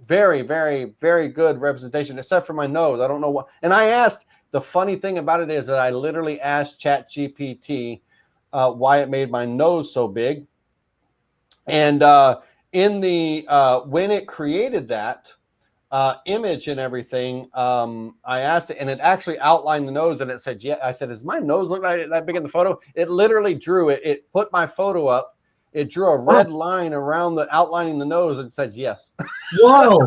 Very, very, very good representation, except for my nose. I don't know what. And I asked, the funny thing about it is that I literally asked ChatGPT why it made my nose so big. And in the when it created that image and everything, I asked it, and it actually outlined the nose, and it said, yeah. I said, does my nose look like that big in the photo? It literally drew it. It put my photo up. It drew a red line around the outlining the nose and said yes. Wow.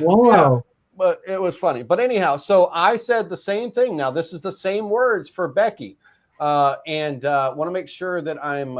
Wow. Yeah, but it was funny. But anyhow, so I said the same thing. Now, this is the same words for Becky. And want to make sure that I'm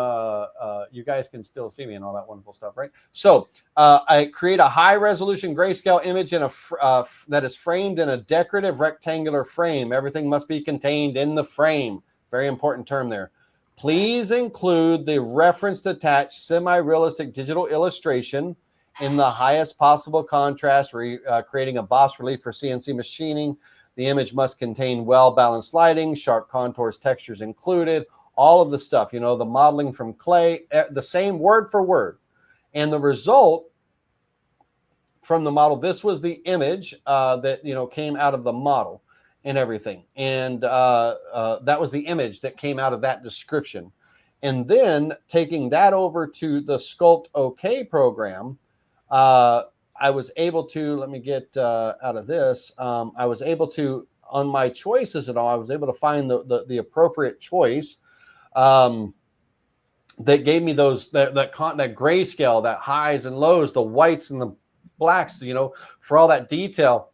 you guys can still see me and all that wonderful stuff, right? So I create a high resolution grayscale image in that is framed in a decorative rectangular frame. Everything must be contained in the frame. Very important term there. Please include the referenced attached semi-realistic digital illustration in the highest possible contrast, creating a bas relief for CNC machining. The image must contain well-balanced lighting, sharp contours, textures included, all of the stuff, the modeling from clay, the same word for word. And the result from the model, this was the image that, came out of the model and everything. And that was the image that came out of that description. And then taking that over to the Sculpt OK program, I was able to, let me get out of this. I was able to, on my choices and all, I was able to find the appropriate choice that gave me those, that grayscale, that highs and lows, the whites and the blacks, for all that detail.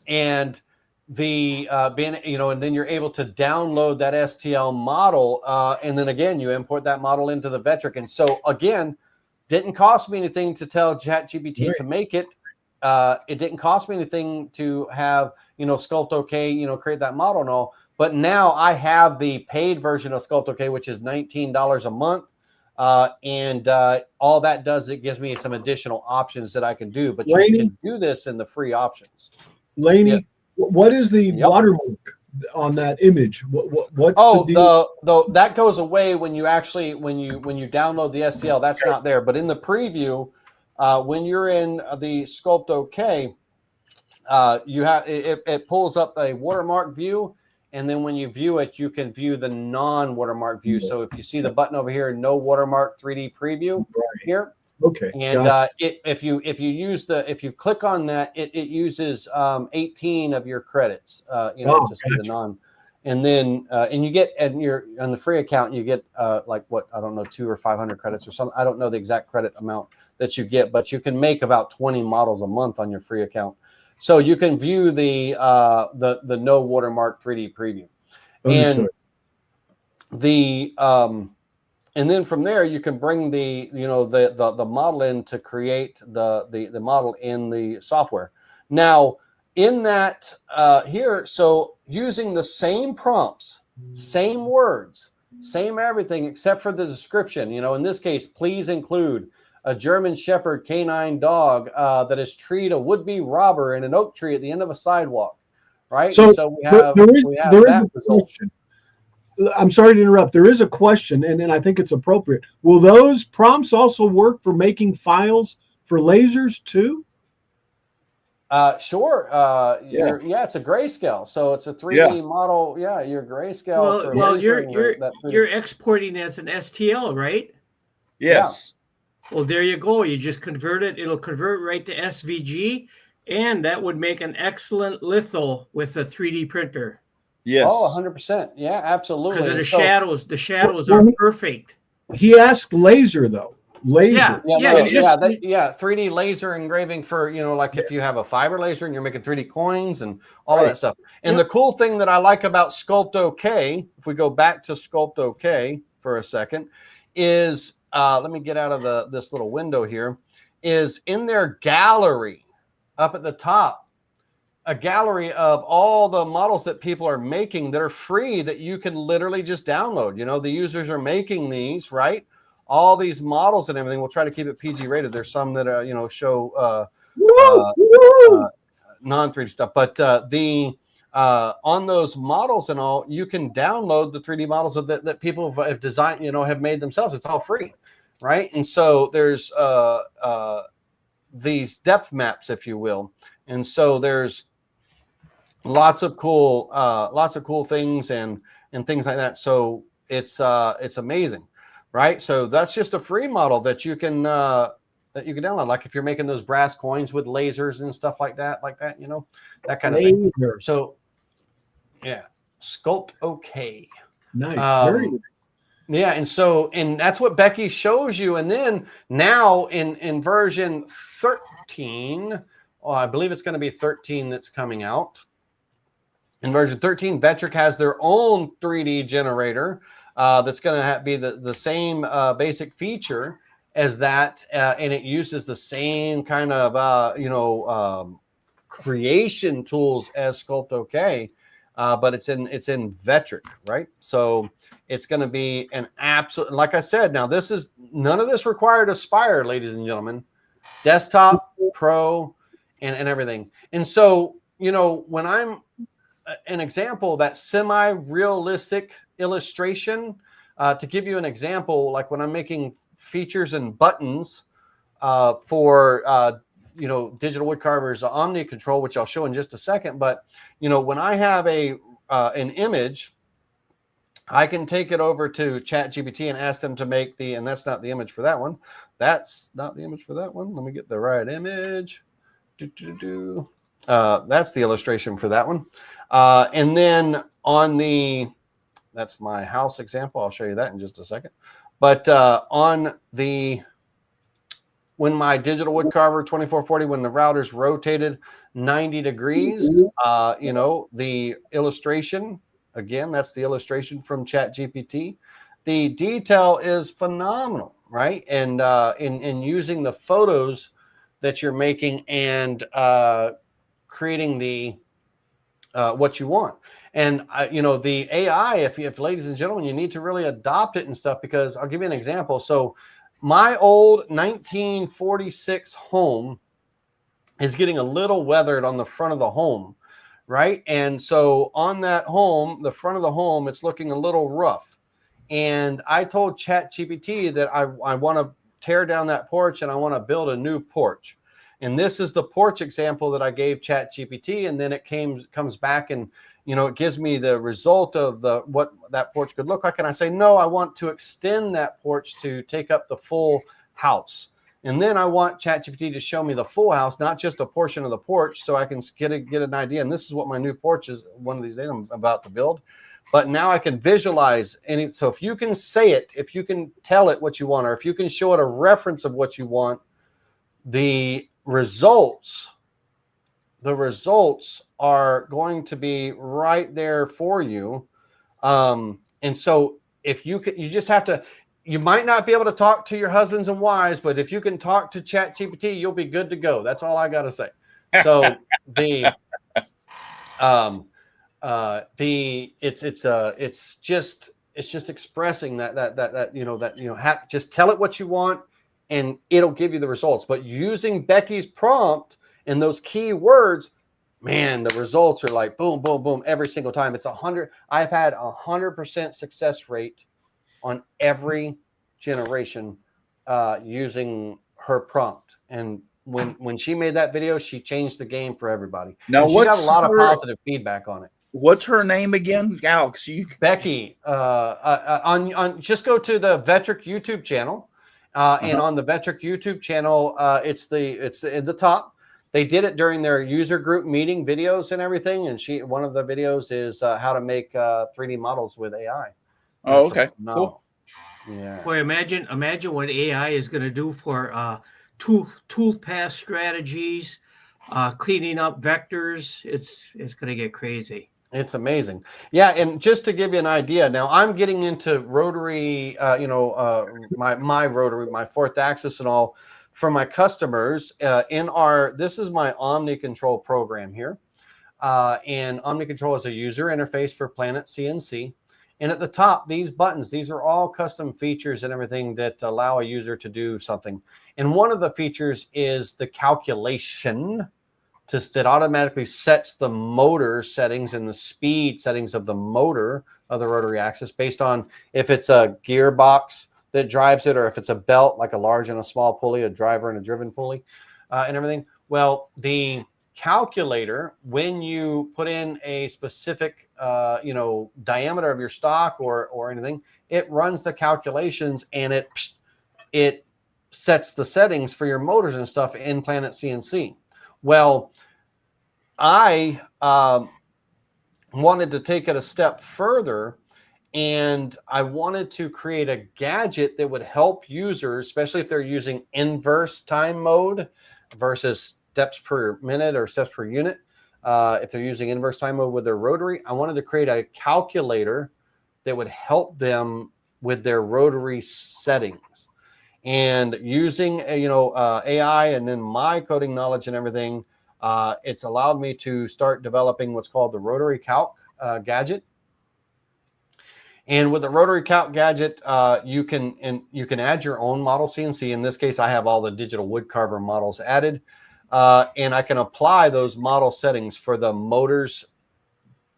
And the being, and then you're able to download that STL model. And then again, you import that model into the Vectric. And so again, didn't cost me anything to tell ChatGPT to make it. It didn't cost me anything to have, Sculpt OK, create that model and all. But now I have the paid version of Sculpt OK, which is $19 a month. And all that does, it gives me some additional options that I can do. But Laney, you can do this in the free options. Laney, What is the watermark on that image? What's oh, the deal? that goes away when you actually when you download the STL. That's not there. But in the preview, when you're in the Sculpt OK, you have it pulls up a watermark view, and then when you view it, you can view the non-watermark view. So if you see the button over here, no watermark 3D preview here. Okay. And if you click on that, it uses 18 of your credits, to see the non. And then and you get, and you're on the free account, you get like what, I don't know, 200 or 500 credits or something. I don't know the exact credit amount that you get, but you can make about 20 models a month on your free account. So you can view the no watermark 3D preview. Understood. And and then from there you can bring the model in to create the model in the software. Now in that here, so using the same prompts, same words, same everything except for the description. In this case, please include a German Shepherd canine dog that has treed a would-be robber in an oak tree at the end of a sidewalk, right? So we have that result. I'm sorry to interrupt. There is a question, and I think it's appropriate. Will those prompts also work for making files for lasers too? Sure. It's a grayscale, so it's a 3D model. Yeah, your grayscale. Well, you're exporting as an STL, right? Yes. Yeah. Well, there you go. You just convert it. It'll convert right to SVG, and that would make an excellent litho with a 3D printer. Yes. Oh, 100%. Yeah, absolutely. Because the shadows are perfect. He asked laser though. Laser. Yeah. 3D laser engraving for, like if you have a fiber laser and you're making 3D coins and all of that stuff. And the cool thing that I like about Sculpt OK, if we go back to Sculpt OK for a second, is let me get out of this little window here, is in their gallery up at the top, a gallery of all the models that people are making that are free that you can literally just download. The users are making these, right? All these models and everything. We'll try to keep it PG rated. There's some that show non-3D stuff, but on those models and all, you can download the 3D models that people have designed, have made themselves. It's all free, right? And so there's these depth maps, if you will, and so there's lots of cool things and things like that. So it's amazing, right? So that's just a free model that you can download. Like if you're making those brass coins with lasers and stuff like that, that kind of thing. So yeah, Sculpt OK. Nice. Very nice. Yeah, and that's what Becky shows you. And then now in version 13, I believe it's going to be 13 that's coming out. In version 13, Vectric has their own 3D generator that's going to be the same basic feature as that, and it uses the same kind of creation tools as Sculpt OK, but it's in Vectric, right? So it's going to be an absolute, like I said. Now none of this required Aspire, ladies and gentlemen. Desktop, Pro, and everything. And so when I'm an example, that semi-realistic illustration, to give you an example, like when I'm making features and buttons for digital woodcarvers Omni Control, which I'll show in just a second. But when I have an image, I can take it over to ChatGPT and ask them to make and that's not the image for that one. That's not the image for that one. Let me get the right image. That's the illustration for that one. And then that's my house example. I'll show you that in just a second. But when my digital woodcarver 2440, when the router's rotated 90 degrees, the illustration, again, that's the illustration from ChatGPT. The detail is phenomenal, right? And in using the photos that you're making and creating the what you want. And the AI, if ladies and gentlemen, you need to really adopt it and stuff, because I'll give you an example. So my old 1946 home is getting a little weathered on the front of the home, right? And so on that home, the front of the home, it's looking a little rough. And I told ChatGPT that I want to tear down that porch and I want to build a new porch. And this is the porch example that I gave ChatGPT. And then it comes back and, you know, it gives me the result of what that porch could look like. And I say, no, I want to extend that porch to take up the full house. And then I want ChatGPT to show me the full house, not just a portion of the porch, so I can get an idea. And this is what my new porch is one of these days I'm about to build. But now I can visualize any. So if you can say it, if you can tell it what you want, or if you can show it a reference of what you want, the results are going to be right there for you. And so if you just have to. You might not be able to talk to your husbands and wives, but if you can talk to ChatGPT, you'll be good to go. That's all I got to say. So it's just expressing that just tell it what you want and it'll give you the results. But using Becky's prompt and those key words, man, the results are like boom, boom, boom every single time. It's 100. I've had 100% success rate on every generation using her prompt. And when she made that video, she changed the game for everybody. Now, and she got a lot of positive feedback on it. What's her name again, Alex? Becky. On just go to the Vetric YouTube channel, and on the Vetric YouTube channel, it's in the top. They did it during their user group meeting videos and everything. And one of the videos is how to make 3D models with AI. Oh, okay. Cool. Yeah. Boy, imagine what AI is going to do for tool path strategies, cleaning up vectors. It's going to get crazy. It's amazing. Yeah, and just to give you an idea, now I'm getting into rotary, my rotary, my 4th axis and all for my customers. This is my OmniControl program here, and OmniControl is a user interface for Planet CNC. And at the top, these buttons, these are all custom features and everything that allow a user to do something. And one of the features is the calculation that automatically sets the motor settings and the speed settings of the motor of the rotary axis based on if it's a gearbox that drives it or if it's a belt, like a large and a small pulley, a driver and a driven pulley, and everything. Well, the calculator, when you put in a specific diameter of your stock or anything, it runs the calculations and it sets the settings for your motors and stuff in Planet CNC. Well, I wanted to take it a step further, and I wanted to create a gadget that would help users, especially if they're using inverse time mode versus steps per minute or steps per unit. If they're using inverse time mode with their rotary, I wanted to create a calculator that would help them with their rotary settings. And using AI and then my coding knowledge and everything, it's allowed me to start developing what's called the Rotary Calc gadget. And with the Rotary Calc gadget, you can add your own model CNC. In this case, I have all the digital woodcarver models added. And I can apply those model settings for the motors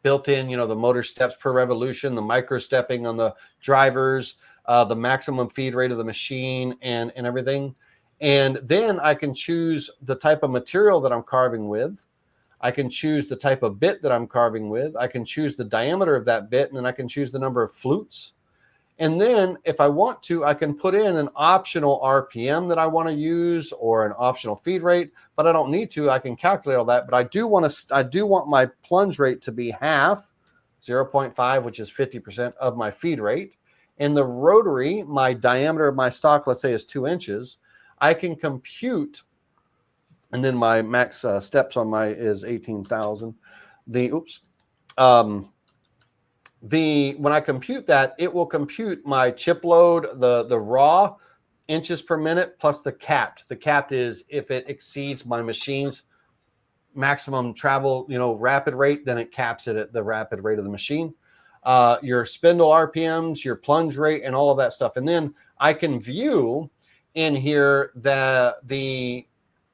built in, the motor steps per revolution, the micro stepping on the drivers, the maximum feed rate of the machine and everything. And then I can choose the type of material that I'm carving with. I can choose the type of bit that I'm carving with. I can choose the diameter of that bit, and then I can choose the number of flutes. And then if I want to, I can put in an optional RPM that I want to use or an optional feed rate, but I don't need to. I can calculate all that, but I do want my plunge rate to be half, 0.5, which is 50% of my feed rate. And the rotary, my diameter of my stock, let's say is 2 inches, I can compute, and then my max steps on is 18,000. When I compute that, it will compute my chip load, the raw inches per minute plus the capped. The capped is if it exceeds my machine's maximum travel, rapid rate, then it caps it at the rapid rate of the machine. Your spindle RPMs, your plunge rate, and all of that stuff. And then I can view in here the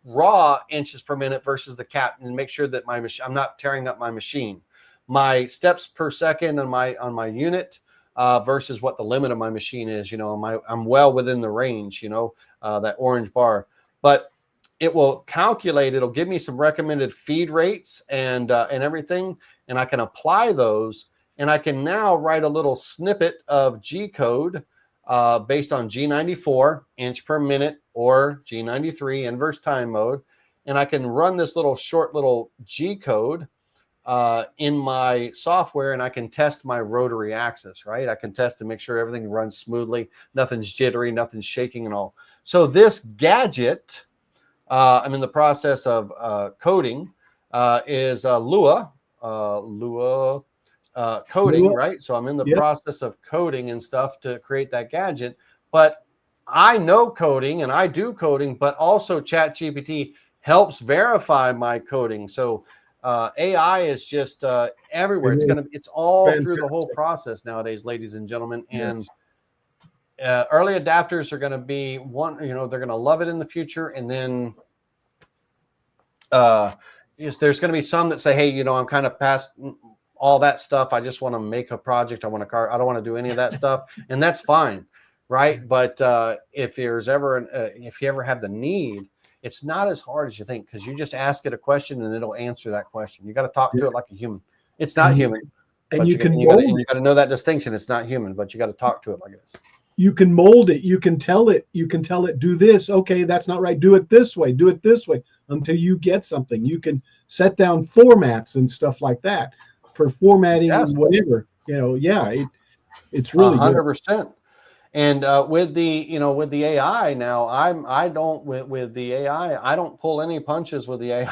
raw inches per minute versus the cap, and make sure that I'm not tearing up my machine. My steps per second on my unit versus what the limit of my machine is. I'm well within the range. That orange bar, but it will calculate. It'll give me some recommended feed rates and everything, and I can apply those. And I can now write a little snippet of G code based on G94 inch per minute or G93 inverse time mode, and I can run this short little G code in my software, and I can test my rotary axis, right? I can test to make sure everything runs smoothly, nothing's jittery, nothing's shaking and all. So this gadget, I'm in the process of coding, is Lua coding, right? So I'm in the process of coding and stuff to create that gadget. But I know coding and I do coding, but also ChatGPT helps verify my coding. So AI is just everywhere. It's all through the whole process nowadays, ladies and gentlemen. And early adapters are going to be they're going to love it in the future. And then there's going to be some that say, hey, I'm kind of past all that stuff. I just want to make a project. I don't want to do any of that stuff. And that's fine. Right. But if you ever have the need, it's not as hard as you think, because you just ask it a question and it'll answer that question. You got to talk to it like a human. It's not human. And you got to know that distinction. It's not human, but you got to talk to it like this. You can mold it. You can tell it, do this. Okay, that's not right. Do it this way. Do it this way until you get something. You can set down formats and stuff like that for formatting and whatever. It's really 100%. And with the AI now, I don't pull any punches with the AI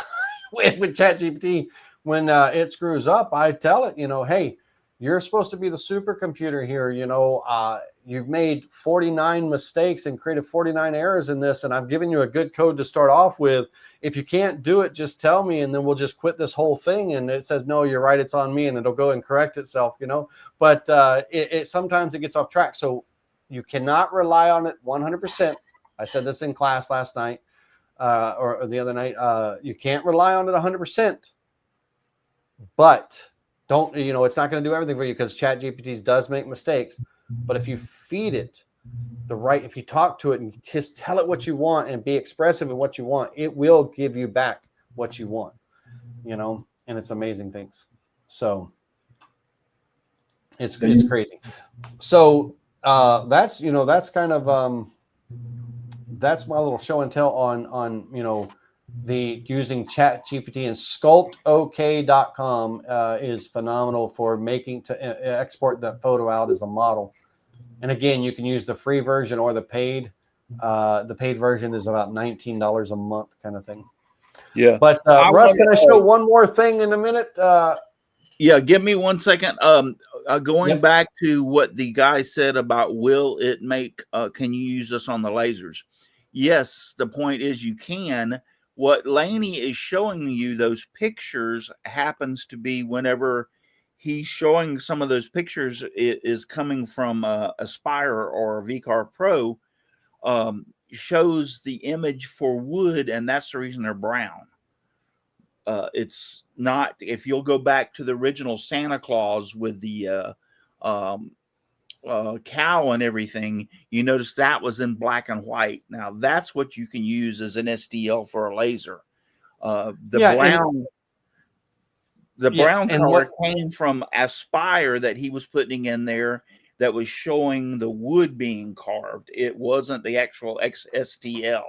with ChatGPT. When it screws up, I tell it, hey, you're supposed to be the supercomputer here. You've made 49 mistakes and created 49 errors in this, and I've given you a good code to start off with. If you can't do it, just tell me, and then we'll just quit this whole thing. And it says, no, you're right, it's on me, and it'll go and correct itself. But it sometimes it gets off track. So you cannot rely on it 100%. I said this in class last night or the other night. You can't rely on it 100%. But don't, it's not going to do everything for you, because ChatGPT does make mistakes. But if you feed it if you talk to it and just tell it what you want and be expressive of what you want, it will give you back what you want, and it's amazing things. So it's crazy. So that's kind of that's my little show and tell on the using ChatGPT, and sculptok.com is phenomenal for making to export that photo out as a model. And again, you can use the free version or the paid. The paid version is about $19 a month, kind of thing. Yeah. But Russ, can I show one more thing in a minute? Yeah, give me 1 second. Going back to what the guy said about will it make, can you use this on the lasers? Yes, the point is you can. What Laney is showing you, those pictures, happens to be whenever he's showing some of those pictures, it is coming from Aspire or VCar Pro, shows the image for wood, and that's the reason they're brown. It's not, if you'll go back to the original Santa Claus with the cow and everything, you notice that was in black and white. Now that's what you can use as an STL for a laser. The brown color came from Aspire that he was putting in there that was showing the wood being carved. It wasn't the actual STL.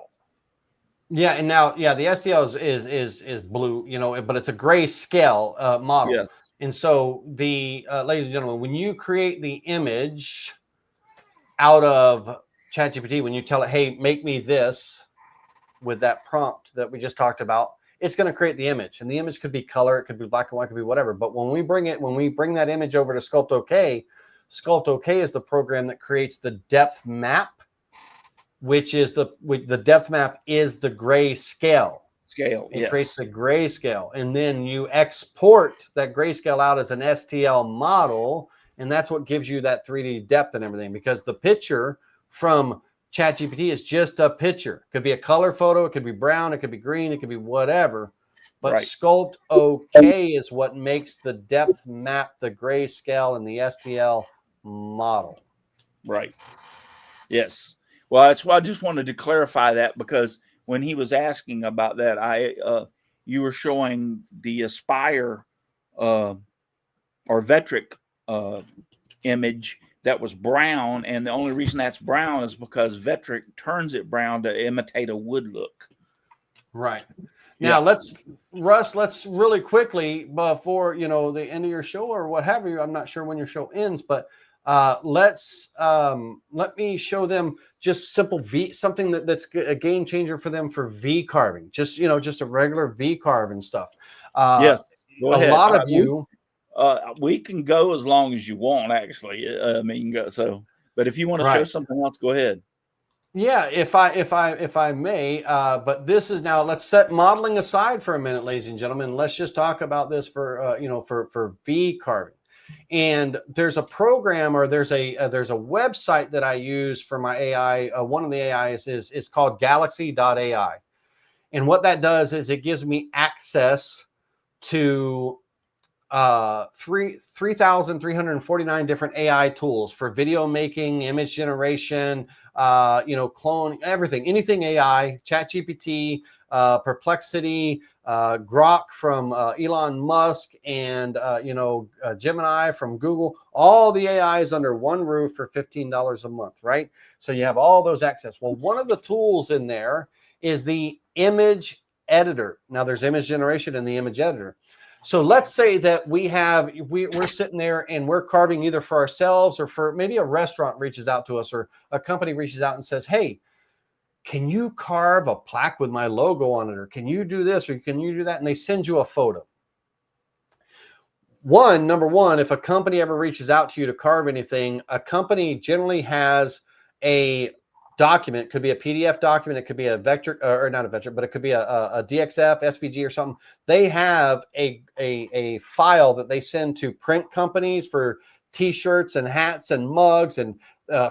Yeah, and now, the STL is blue, but it's a gray scale model. Yes. And so the ladies and gentlemen, when you create the image out of ChatGPT, when you tell it, hey, make me this with that prompt that we just talked about, it's going to create the image. And the image could be color, it could be black and white, it could be whatever. But when we bring that image over to SculptOK, SculptOK is the program that creates the depth map, which is the depth map is the gray scale. It creates the grayscale, and then you export that grayscale out as an STL model, and that's what gives you that 3D depth and everything. Because the picture from ChatGPT is just a picture. It could be a color photo, it could be brown, it could be green, it could be whatever. But Right. Sculpt OK is what makes the depth map, the grayscale, and the STL model. Right. Yes. Well, that's why I just wanted to clarify that, because when he was asking about that, you were showing the Aspire or Vectric image that was brown, and the only reason that's brown is because Vectric turns it brown to imitate a wood look. Right. Now let's really quickly, before the end of your show or what have you, I'm not sure when your show ends, but let me show them just simple something that's a game changer for them for V carving. Just just a regular V carve and stuff. Yes, go ahead. A lot of you. We can go as long as you want, actually. But if you want to show something else, go ahead. Yeah, if I may, but this is now, let's set modeling aside for a minute, ladies and gentlemen. Let's just talk about this for for V carving. And there's a program, or there's a website that I use for my AI. One of the AIs is called Galaxy.ai, and what that does is it gives me access to 3,349 different AI tools for video making, image generation, clone, everything, anything AI, ChatGPT, Perplexity, Grok from Elon Musk, and Gemini from Google. All the AI is under one roof for $15 a month, right? So you have all those access. Well, one of the tools in there is the image editor. Now there's image generation in the image editor. So let's say that we're sitting there and we're carving either for ourselves, or for maybe a restaurant reaches out to us, or a company reaches out and says, hey, can you carve a plaque with my logo on it? Or can you do this? Or can you do that? And they send you a photo. Number one, if a company ever reaches out to you to carve anything, a company generally has a document. Could be a PDF document, it could be a vector, or not a vector, but it could be a DXF, SVG, or something. They have a file that they send to print companies for t-shirts and hats and mugs, and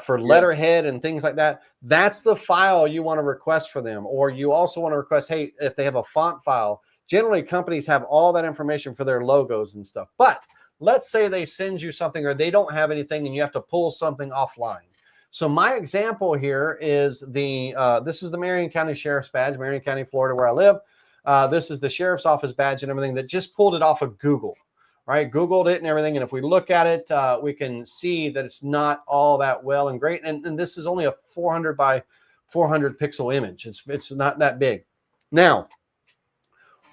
for letterhead and things like that. That's the file you want to request for them. Or you also want to request, hey, if they have a font file, generally companies have all that information for their logos and stuff. But let's say they send you something, or they don't have anything, and you have to pull something offline. So my example here is this is the Marion County Sheriff's Badge, Marion County, Florida, where I live. This is the Sheriff's Office badge and everything that just pulled it off of Google, right? Googled it and everything. And if we look at it, we can see that it's not all that well and great. And this is only a 400 by 400 pixel image. It's not that big. Now,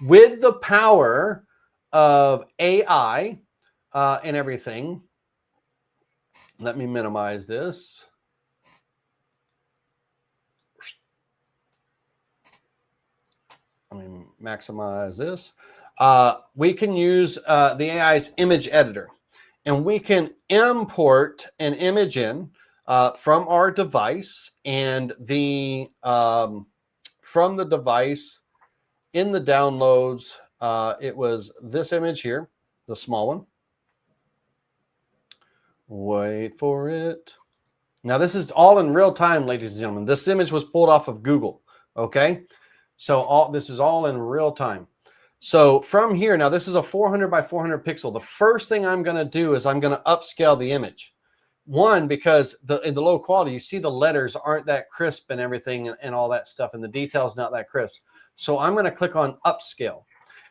with the power of AI and everything, let me minimize this. Let me maximize this. We can use the AI's image editor, and we can import an image in from our device, and from the device in the downloads, it was this image here, the small one. Wait for it. Now this is all in real time, ladies and gentlemen. This image was pulled off of Google. Okay. So this is all in real time. So from here, now this is a 400 by 400 pixel. The first thing I'm going to do is I'm going to upscale the image. One, because in the low quality, you see the letters aren't that crisp and everything, and all that stuff, and the details not that crisp. So I'm going to click on upscale.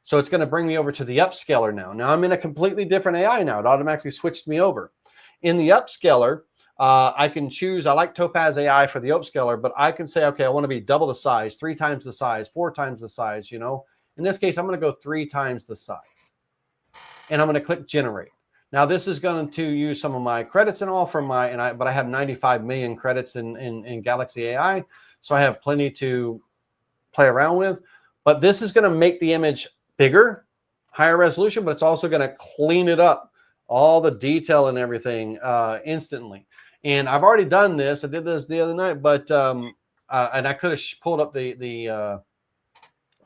So it's going to bring me over to the upscaler now. Now I'm in a completely different AI now. It automatically switched me over. In the upscaler, I can choose, I like Topaz AI for the upscaler, but I can say, okay, I want to be double the size, 3 times the size, 4 times the size, In this case, I'm going to go 3 times the size. And I'm going to click generate. Now this is going to use some of my credits and all from but I have 95 million credits in Galaxy AI. So I have plenty to play around with. But this is going to make the image bigger, higher resolution, but it's also going to clean it up, all the detail and everything instantly. And I've already done this. I did this the other night, but and I could have pulled up the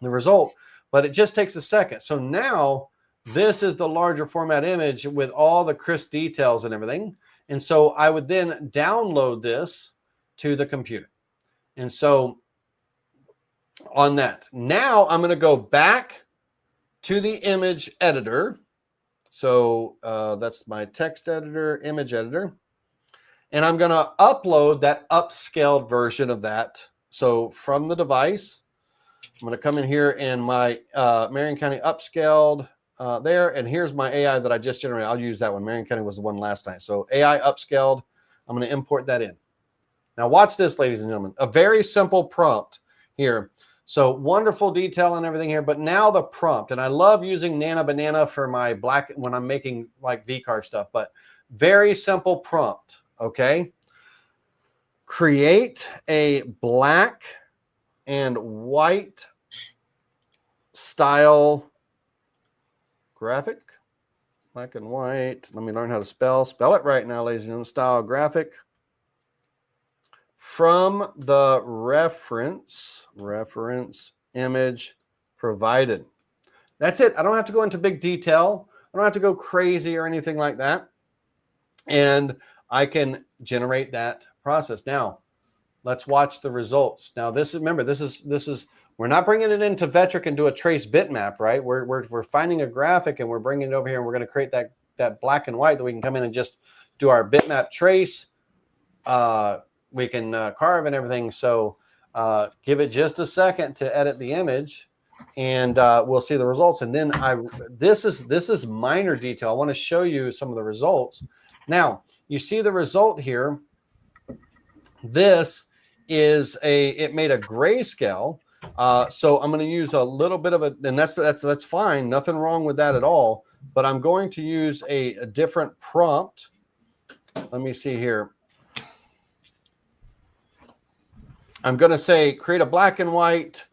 result, but it just takes a second. So now this is the larger format image with all the crisp details and everything. And so I would then download this to the computer. And so on that, now I'm going to go back to the image editor. So that's my text editor, image editor. And I'm going to upload that upscaled version of that. So from the device, I'm going to come in here and my Marion County upscaled there. And here's my AI that I just generated. I'll use that one. Marion County was the one last night. So AI upscaled. I'm going to import that in. Now watch this, ladies and gentlemen. A very simple prompt here. So wonderful detail and everything here. But now the prompt. And I love using Nana Banana for my black when I'm making like V-carve stuff. But very simple prompt. Okay. Create a black and white style graphic. Black and white. Let me learn how to spell it right now, ladies and gentlemen. Style graphic from the reference image provided. That's it. I don't have to go into big detail. I don't have to go crazy or anything like that. And I can generate that process. Now, let's watch the results. Now, this is, remember, this is we're not bringing it into Vectric and do a trace bitmap, right? We're finding a graphic and we're bringing it over here and we're going to create that black and white that we can come in and just do our bitmap trace. We can carve and everything. So give it just a second to edit the image, and we'll see the results. And then this is minor detail. I want to show you some of the results. Now you see the result here. This is it made a grayscale. So I'm going to use a little bit of and that's fine. Nothing wrong with that at all. But I'm going to use a different prompt. Let me see here. I'm going to say create a black and white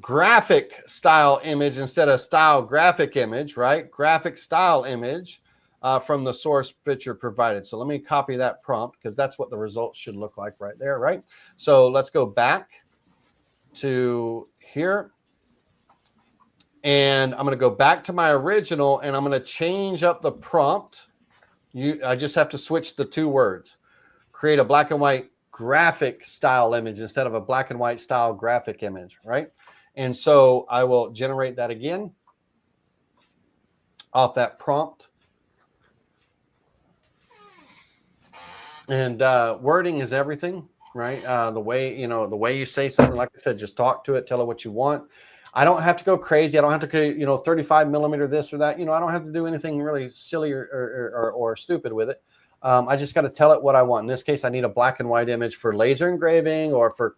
graphic style image instead of style graphic image, right? Graphic style image from the source picture provided. So let me copy that prompt because that's what the results should look like right there, right? So let's go back to here. And I'm going to go back to my original and I'm going to change up the prompt. I just have to switch the two words. Create a black and white graphic style image instead of a black and white style graphic image, right? And so I will generate that again off that prompt. And wording is everything, right? The way you say something, like I said, just talk to it, tell it what you want. I don't have to go crazy. I don't have to, 35 millimeter this or that. I don't have to do anything really silly or stupid with it. I just got to tell it what I want. In this case, I need a black and white image for laser engraving or for,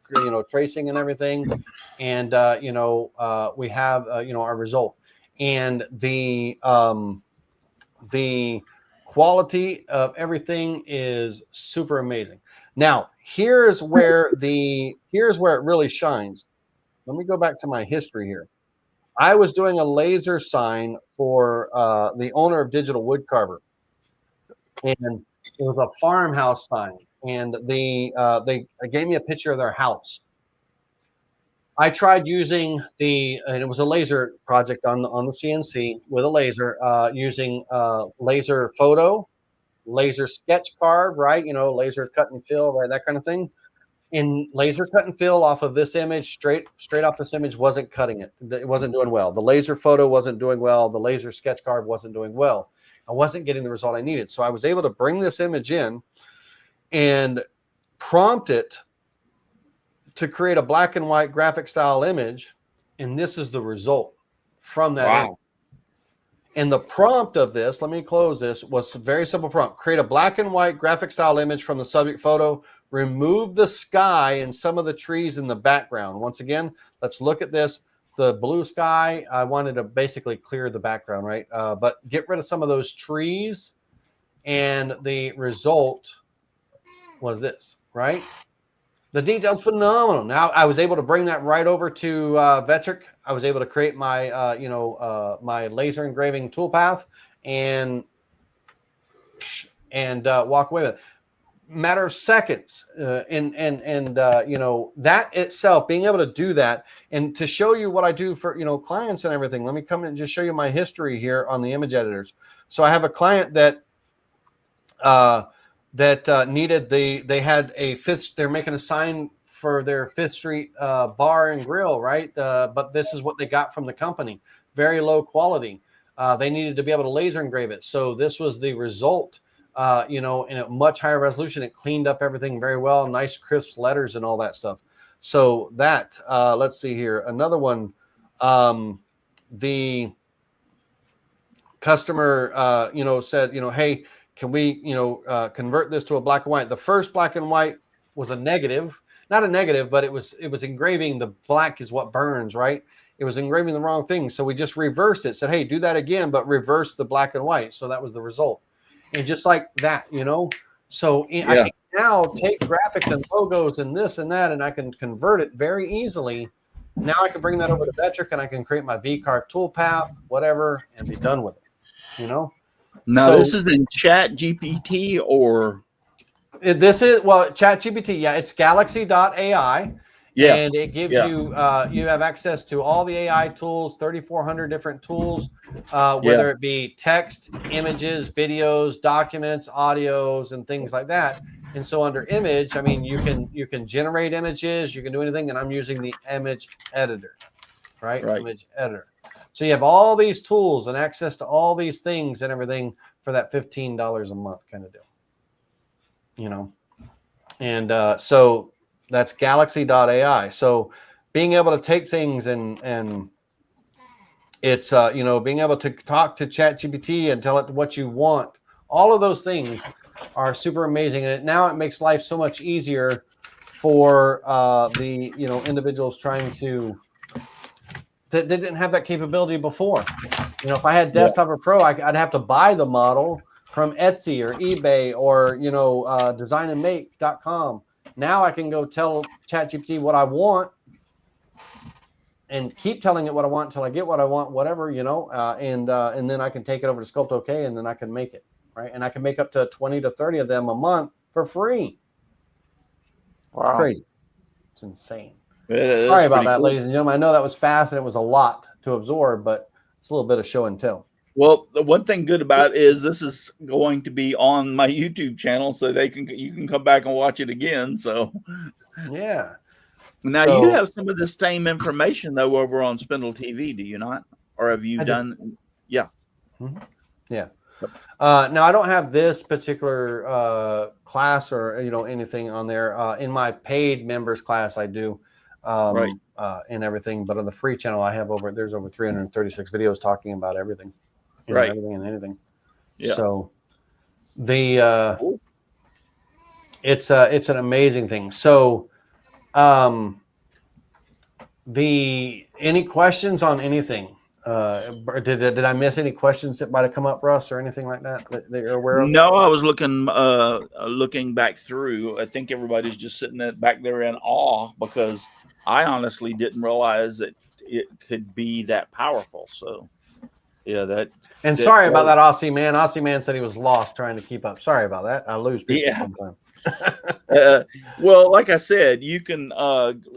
tracing and everything. And, we have, our result. And the quality of everything is super amazing. Now, here's where it really shines. Let me go back to my history here. I was doing a laser sign for the owner of Digital Woodcarver. And it was a farmhouse sign, and they gave me a picture of their house. I tried using and it was a laser project on the CNC with a laser, using laser photo, laser sketch carve, right? Laser cut and fill, right? That kind of thing. And laser cut and fill off of this image, straight off this image, wasn't cutting it. It wasn't doing well. The laser photo wasn't doing well. The laser sketch carve wasn't doing well. I wasn't getting the result I needed. So I was able to bring this image in and prompt it to create a black and white graphic style image. And this is the result from that. Wow. image. And the prompt of this, let me close this, was a very simple prompt. Create a black and white graphic style image from the subject photo. Remove the sky and some of the trees in the background. Once again, let's look at this. The blue sky, I wanted to basically clear the background, right? But get rid of some of those trees. And the result was this, right? The detail's phenomenal. Now I was able to bring that right over to Vectric. I was able to create my, my laser engraving toolpath and walk away with it. Matter of seconds, and that itself, being able to do that, and to show you what I do for clients and everything. Let me come and just show you my history here on the image editors. So I have a client that needed they're making a sign for their Fifth Street bar and grill, right? But this is what they got from the company. Very low quality. They needed to be able to laser engrave it. So this was the result, in a much higher resolution. It cleaned up everything very well, nice crisp letters and all that stuff. So that, let's see here. Another one, the customer, said, hey, can we, convert this to a black and white? The first black and white was a negative, not a negative, but it was engraving. The black is what burns, right? It was engraving the wrong thing. So we just reversed it, said, hey, do that again, but reverse the black and white. So that was the result. And just like that, so I can now take graphics and logos and this and that, and I can convert it very easily. Now I can bring that over to Vectric and I can create my V-Carve toolpath, whatever, and be done with it, Now, So- this is in Chat GPT or? This is, Chat GPT. Yeah, it's galaxy.ai. Yeah. And it gives you, you have access to all the AI tools, 3,400 different tools, whether it be text, images, videos, documents, audios, and things like that. And so under image, I mean, you can generate images, you can do anything. And I'm using the image editor, right? Image editor. So you have all these tools and access to all these things and everything for that $15 a month kind of deal, And so that's galaxy.ai. So being able to take things and it's, being able to talk to ChatGPT and tell it what you want, all of those things are super amazing. And now it makes life so much easier for the, individuals trying to, that they didn't have that capability before. If I had Desktop or Pro, I'd have to buy the model from Etsy or eBay or, designandmake.com. Now I can go tell ChatGPT what I want and keep telling it what I want until I get what I want, whatever, and then I can take it over to Sculpt OK, and then I can make it, right? And I can make up to 20 to 30 of them a month for free. Wow. It's crazy. It's insane. Yeah, sorry about that, ladies and gentlemen. I know that was fast and it was a lot to absorb, but it's a little bit of show and tell. Well, the one thing good about it is this is going to be on my YouTube channel, so you can come back and watch it again. So yeah. Now you have some of the same information though over on Spindle TV, do you not? Or have you done? Yeah. Mm-hmm. Yeah. Now I don't have this particular class or anything on there. In my paid members class, I do. And everything, but on the free channel, I have there's over 336 videos talking about everything, everything and anything. Yeah. So the it's an amazing thing. So any questions on anything? Did I miss any questions that might have come up, Russ, or anything like that you're aware of? No, I was looking back through. I think everybody's just sitting back there in awe because I honestly didn't realize that it could be that powerful. So, yeah, sorry about that, Aussie man. Aussie man said he was lost trying to keep up. Sorry about that. I lose people sometimes. Well, like I said, you can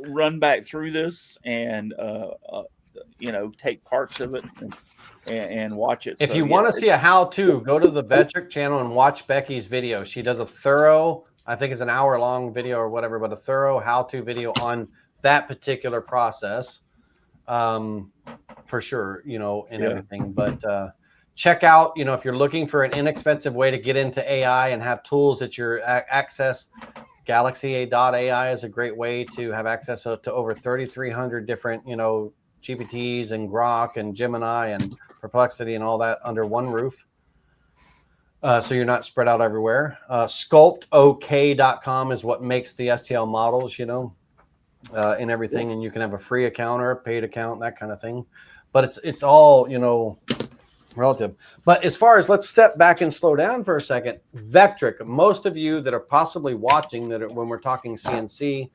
run back through this and take parts of it and watch it. If you want to see a how-to, go to the Vectric channel and watch Becky's video. She does a thorough, I think it's an hour-long video or whatever, but a thorough how-to video on that particular process, for sure, and everything. But check out, if you're looking for an inexpensive way to get into AI and have tools that you're access, galaxy.ai is a great way to have access to over 3,300 different, GPTs and Grok and Gemini and Perplexity and all that under one roof. So you're not spread out everywhere. SculptOK.com is what makes the STL models, and everything. And you can have a free account or a paid account, that kind of thing. But it's all, relative. But as far as, let's step back and slow down for a second. Vectric, most of you that are possibly watching when we're talking CNC,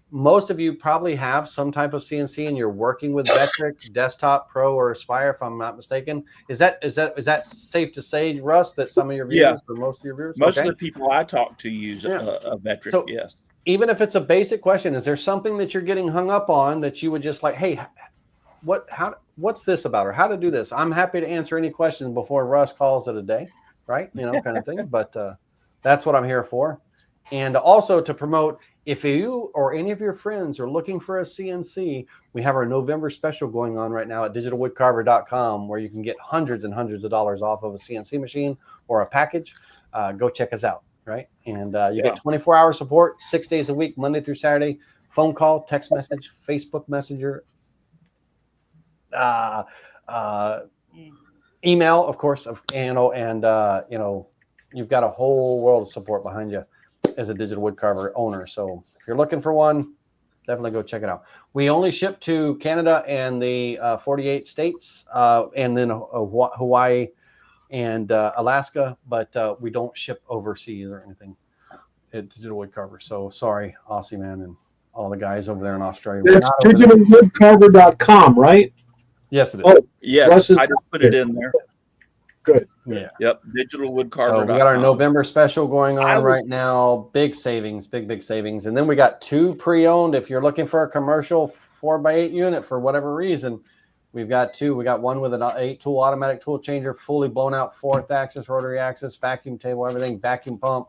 most of you probably have some type of CNC and you're working with Vectric, Desktop, Pro, or Aspire, if I'm not mistaken. Is that safe to say, Russ, that some of your viewers or most of your viewers? Most of the people I talk to use a Vectric, so, yes. Even if it's a basic question, is there something that you're getting hung up on that you would just like, hey, what's this about, or how to do this? I'm happy to answer any questions before Russ calls it a day, right? Kind of thing. But that's what I'm here for. And also to promote, if you or any of your friends are looking for a CNC, we have our November special going on right now at digitalwoodcarver.com, where you can get hundreds and hundreds of dollars off of a CNC machine or a package. Go check us out, right? And you get 24-hour support, 6 days a week, Monday through Saturday, phone call, text message, Facebook Messenger, email, of course, and you've got a whole world of support behind you as a digital wood carver owner. So if you're looking for one, definitely go check it out. We only ship to Canada and the 48 states, and then Hawaii and Alaska, but we don't ship overseas or anything at Digital Wood Carver. So sorry, Aussie man, and all the guys over there in Australia. That's digitalwoodcarver.com, right? Yes, it is. Oh, yeah, I just put it in there. Good. Yeah. Yep. Digital Wood So Carver. we got our November special going on right now. Big savings, big savings. And then we got 2 pre-owned. If you're looking for a commercial 4x8 unit for whatever reason, we've got 2. We got one with an 8-tool automatic tool changer, fully blown out 4th axis, rotary axis, vacuum table, everything, vacuum pump.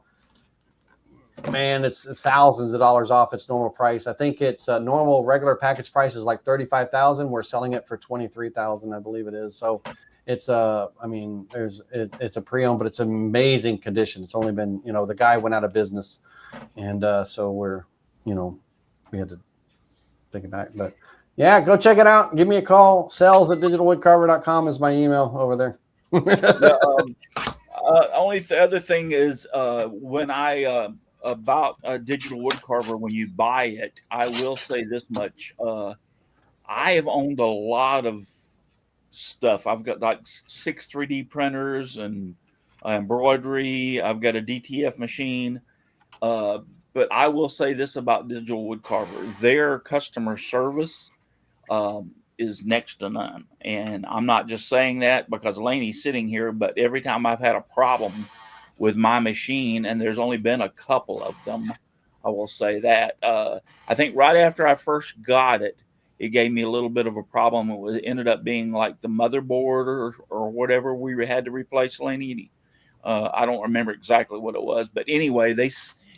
Man, it's thousands of dollars off its normal price. I think it's normal regular package price is like $35,000. We're selling it for $23,000, I believe it is. So it's it's a pre-owned, but it's amazing condition. It's only been, the guy went out of business, and so we're, we had to take it back. But yeah, go check it out. Give me a call. sales@digitalwoodcarver.com is my email over there. Only the other thing is when I about a digital wood carver, when you buy it, I will say this much: I have owned a lot of stuff. I've got like 6 3D printers and embroidery. I've got a DTF machine. But I will say this about digital wood carver: their customer service is next to none. And I'm not just saying that because Laney's sitting here, but every time I've had a problem with my machine, and there's only been a couple of them, I will say that. I think right after I first got it, it gave me a little bit of a problem. It ended up being like the motherboard or whatever we had to replace, Laney. I don't remember exactly what it was, but anyway, they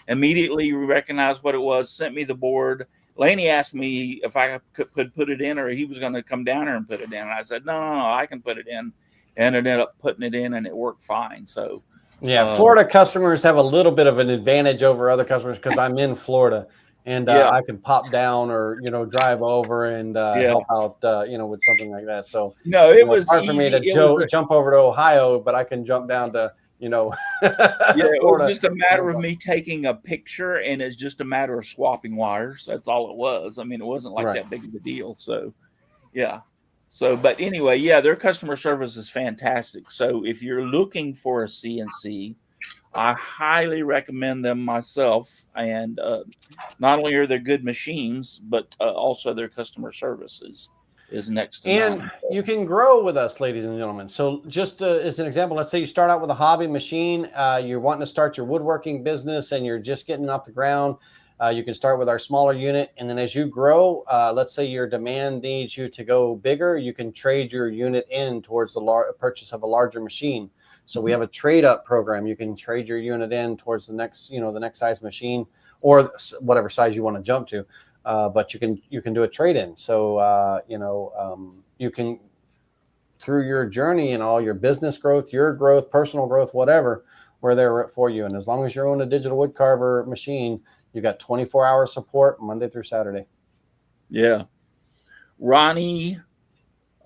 immediately recognized what it was, sent me the board. Laney asked me if I could put it in, or he was going to come down here and put it in. And I said, no, I can put it in. And it ended up putting it in, and it worked fine. So yeah, Florida customers have a little bit of an advantage over other customers because I'm in Florida, and I can pop down or drive over and help out with something like that. So no, it was hard for me to jump over to Ohio, but I can jump down to it was just a matter of me taking a picture, and it's just a matter of swapping wires. That's all it was. I mean, it wasn't like that big of a deal. So yeah. So, but anyway, their customer service is fantastic. So if you're looking for a CNC, I highly recommend them myself. And not only are they good machines, but also their customer services is next to and none. You can grow with us, ladies and gentlemen. So just as an example, let's say you start out with a hobby machine, you're wanting to start your woodworking business, and you're just getting off the ground. You can start with our smaller unit, and then as you grow, let's say your demand needs you to go bigger, you can trade your unit in towards the purchase of a larger machine. So we have a trade up program. You can trade your unit in towards the next, the next size machine, or whatever size you want to jump to. But you can do a trade in. So you can, through your journey and all your business growth, your growth, personal growth, whatever, we're there for you. And as long as you're on a digital wood carver machine, you got 24-hour support Monday through Saturday. Yeah. Ronnie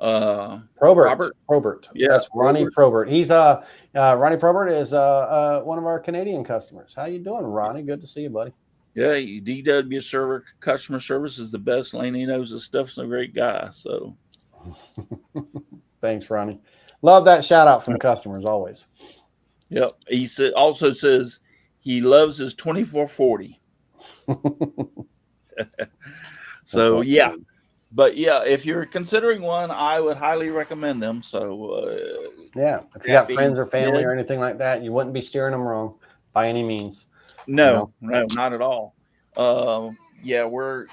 Probert. Yeah, that's Ronnie Probert. He's Ronnie Probert is one of our Canadian customers. How you doing, Ronnie? Good to see you, buddy. Yeah, DW server customer service is the best. Laney knows his stuff's a great guy. So thanks, Ronnie. Love that shout out from customers always. Yep. He also says he loves his 2440. So yeah. But yeah, if you're considering one, I would highly recommend them. So if you got friends or family or anything like that, you wouldn't be steering them wrong by any means. No, not at all. We're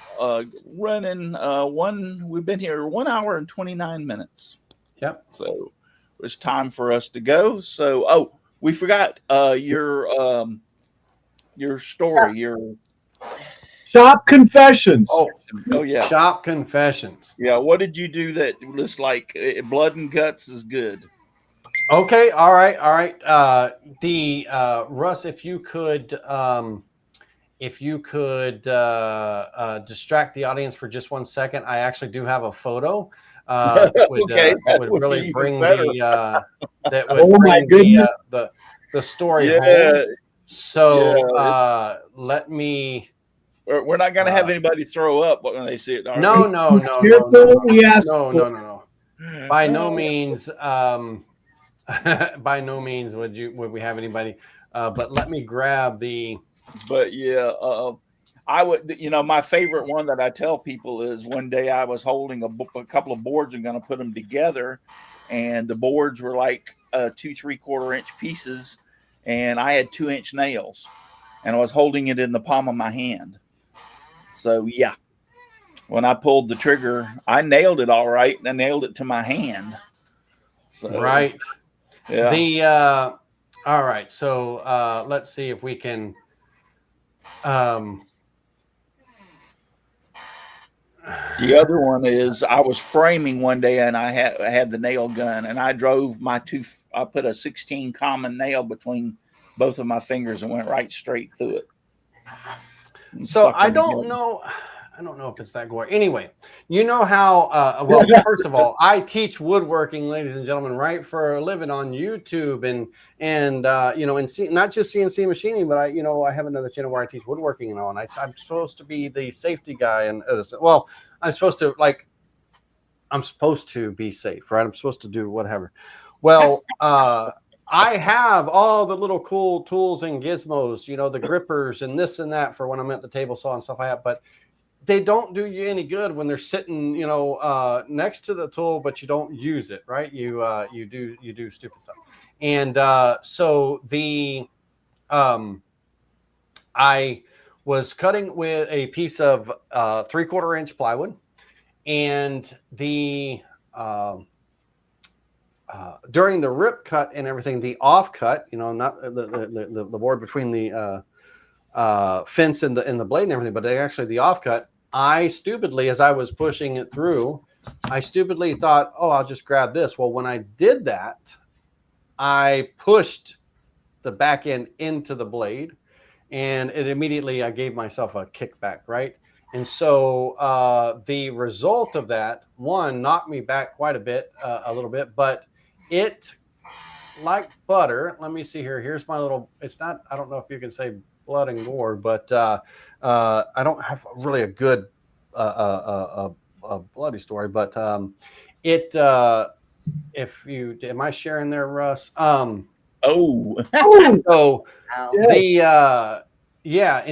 running we've been here 1 hour and 29 minutes. Yep. So it's time for us to go. So we forgot your story. Shop confessions. Oh yeah. Shop confessions. Yeah. What did you do that was like blood and guts is good? Okay. All right. Russ, if you could distract the audience for just 1 second, I actually do have a photo that would, Okay, that would really even bring better. that would bring the story home. So let me. We're not going to have anybody throw up when they see it. Are No, we? no. By no means. By no means would we have anybody. But let me grab the. But yeah, I would. My favorite one that I tell people is one day I was holding a couple of boards and going to put them together, and the boards were like 2 3/4 inch pieces, and I had 2-inch nails, and I was holding it in the palm of my hand. So yeah, when I pulled the trigger, I nailed it all right, and I nailed it to my hand. So, right. Yeah. All right. So let's see if we can. The other one is I was framing one day and I had the nail gun and I drove I put a 16 common nail between both of my fingers and went right straight through it. So I don't know if it's that gory. Anyway, you know how, well, first of all, I teach woodworking, ladies and gentlemen, right, for a living on YouTube and not just CNC machining, but I have another channel where I teach woodworking and all, and I'm supposed to be the safety guy. And I'm supposed to be safe, right? I'm supposed to do whatever. Well, I have all the little cool tools and gizmos, the grippers and this and that for when I'm at the table saw and stuff like that, but they don't do you any good when they're sitting, next to the tool, but you don't use it, right? You do stupid stuff. And so I was cutting with a piece of 3/4 inch plywood, and during the rip cut and everything, the off cut, not the board between the fence and the blade and everything, but actually the off cut, I stupidly, as I was pushing it through, I stupidly thought, oh, I'll just grab this. Well, when I did that, I pushed the back end into the blade, and it immediately, I gave myself a kickback, right? And so the result of that, one, knocked me back quite a little bit, but it, like butter, let me see here. Here's my little, I don't know if you can say blood and gore, but I don't have really a good bloody story, but am I sharing there, Russ? And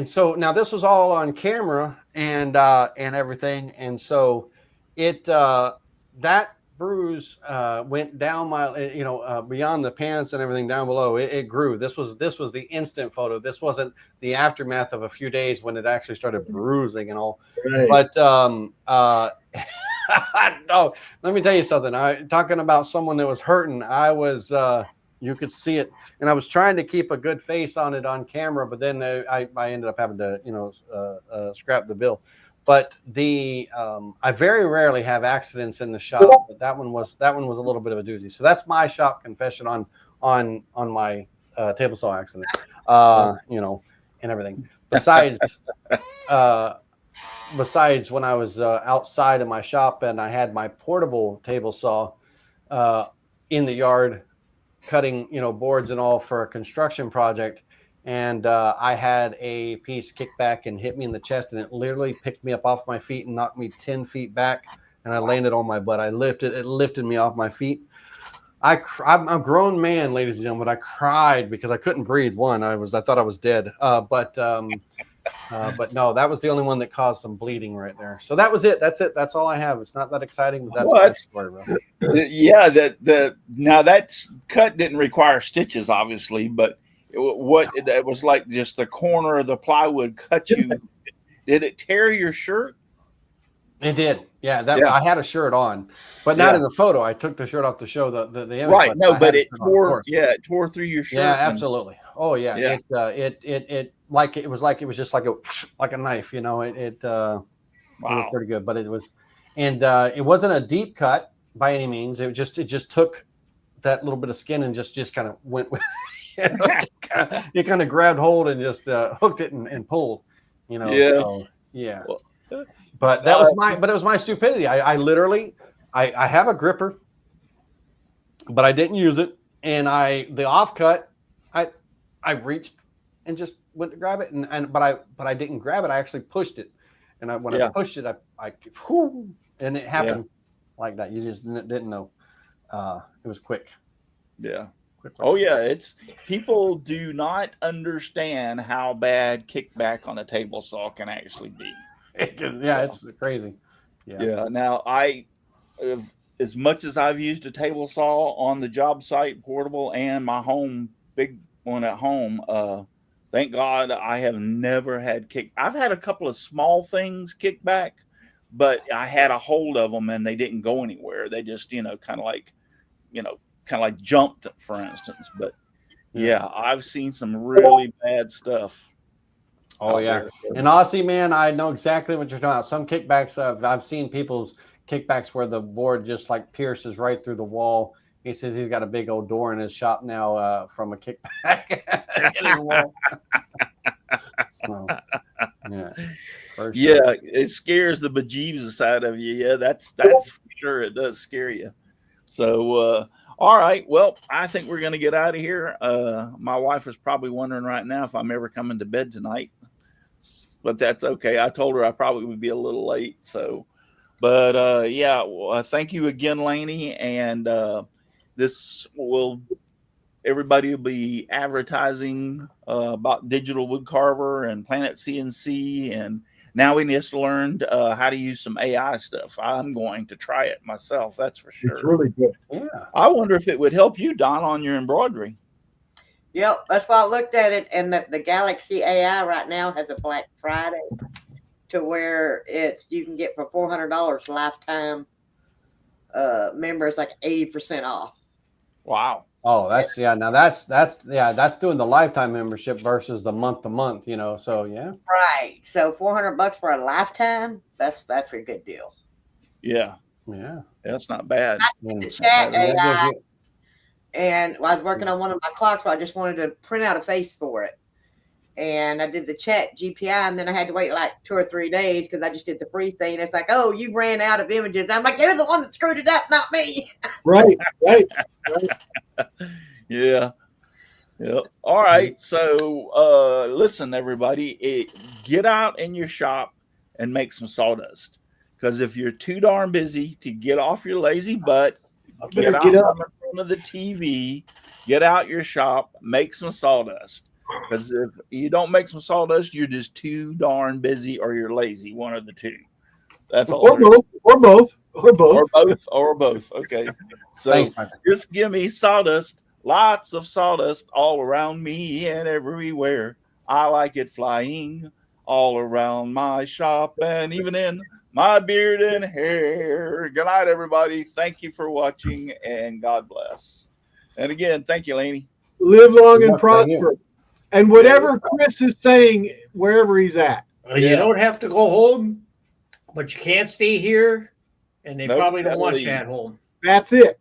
so now this was all on camera and everything, and so that bruise went down my beyond the pants and everything down below. It grew. This was the instant photo. This wasn't the aftermath of a few days when it actually started bruising and all. Right. But no, let me tell you something. Talking about someone that was hurting, I was you could see it, and I was trying to keep a good face on it on camera, but then I ended up having to scrap the bill. But I very rarely have accidents in the shop, but that one was a little bit of a doozy. So that's my shop confession on my table saw accident, and everything. Besides when I was outside of my shop and I had my portable table saw in the yard cutting boards and all for a construction project. And I had a piece kick back and hit me in the chest, and it literally picked me up off my feet and knocked me 10 feet back, and I landed on my butt. It lifted me off my feet. I'm a grown man, ladies and gentlemen. I cried because I couldn't breathe. I thought I was dead. But no, that was the only one that caused some bleeding right there. So that was it. That's it. That's all I have. It's not that exciting, but that's my story, Russ. Yeah, now that cut didn't require stitches, obviously, but it was like just the corner of the plywood cut you. Did it tear your shirt? It did. Yeah, I had a shirt on, but not in the photo. I took the shirt off to show the image. Right. No, but it tore. Yeah, it tore through your shirt. Yeah, absolutely. Oh yeah. Yeah. It like it was just like a knife, you know. It was pretty good, but it was, and it wasn't a deep cut by any means. It just took that little bit of skin and just kind of went with it. You kind of grabbed hold and just hooked it and pulled, you know. Yeah. So, yeah. But that was my stupidity. I literally I have a gripper, but I didn't use it, and the offcut, I reached and just went to grab it, but I didn't grab it. I actually pushed it, and when I pushed it, and it happened like that. You just didn't know. It was quick. Yeah. Oh yeah, it's people do not understand how bad kickback on a table saw can actually be. It's crazy. Yeah. Now as much as I've used a table saw on the job site, portable, and my home big one at home, thank God I have never had I've had a couple of small things kick back, but I had a hold of them and they didn't go anywhere. They just, kind of like jumped, for instance. But yeah, I've seen some really bad stuff. Oh yeah, and honestly, man, I know exactly what you're talking about. Some kickbacks, I've seen people's kickbacks where the board just like pierces right through the wall. He says he's got a big old door in his shop now from a kickback in his wall. So, for sure. It scares the bejeebs out of you. Yeah, that's for sure. It does scare you. So, all right. Well, I think we're going to get out of here. My wife is probably wondering right now if I'm ever coming to bed tonight, but that's okay. I told her I probably would be a little late. So, but thank you again, Laney. And everybody will be advertising about Digital Wood Carver and Planet CNC, and now we just learned how to use some AI stuff. I'm going to try it myself. That's for sure. It's really good. Yeah. I wonder if it would help you, Don, on your embroidery. Yep, that's why I looked at it, and the Galaxy AI right now has a Black Friday to where you can get for $400 lifetime members like 80% off. Wow. Oh, that's now that's doing the lifetime membership versus the month to month, So yeah. Right. So $400 for a lifetime, that's a good deal. Yeah. Yeah. That's not bad. I did the chat AI, and I was working on one of my clocks, but I just wanted to print out a face for it. And I did the chat GPI, and then I had to wait like 2 or 3 days because I just did the free thing. It's like, oh, you ran out of images. I'm like, you're the one that screwed it up, not me. Right. Yeah. Yep. All right. So listen, everybody, get out in your shop and make some sawdust. Because if you're too darn busy to get off your lazy butt, get up in front of the TV, get out your shop, make some sawdust. Because if you don't make some sawdust, you're just too darn busy, or you're lazy. One of the two. That's all. Or both. Okay. So just give me sawdust, lots of sawdust all around me and everywhere. I like it flying all around my shop and even in my beard and hair. Good night, everybody. Thank you for watching, and God bless. And again, thank you, Laney. Live long and prosper. And whatever Chris is saying, wherever he's at. You don't have to go home, but you can't stay here, and they probably don't want you at home. That's it.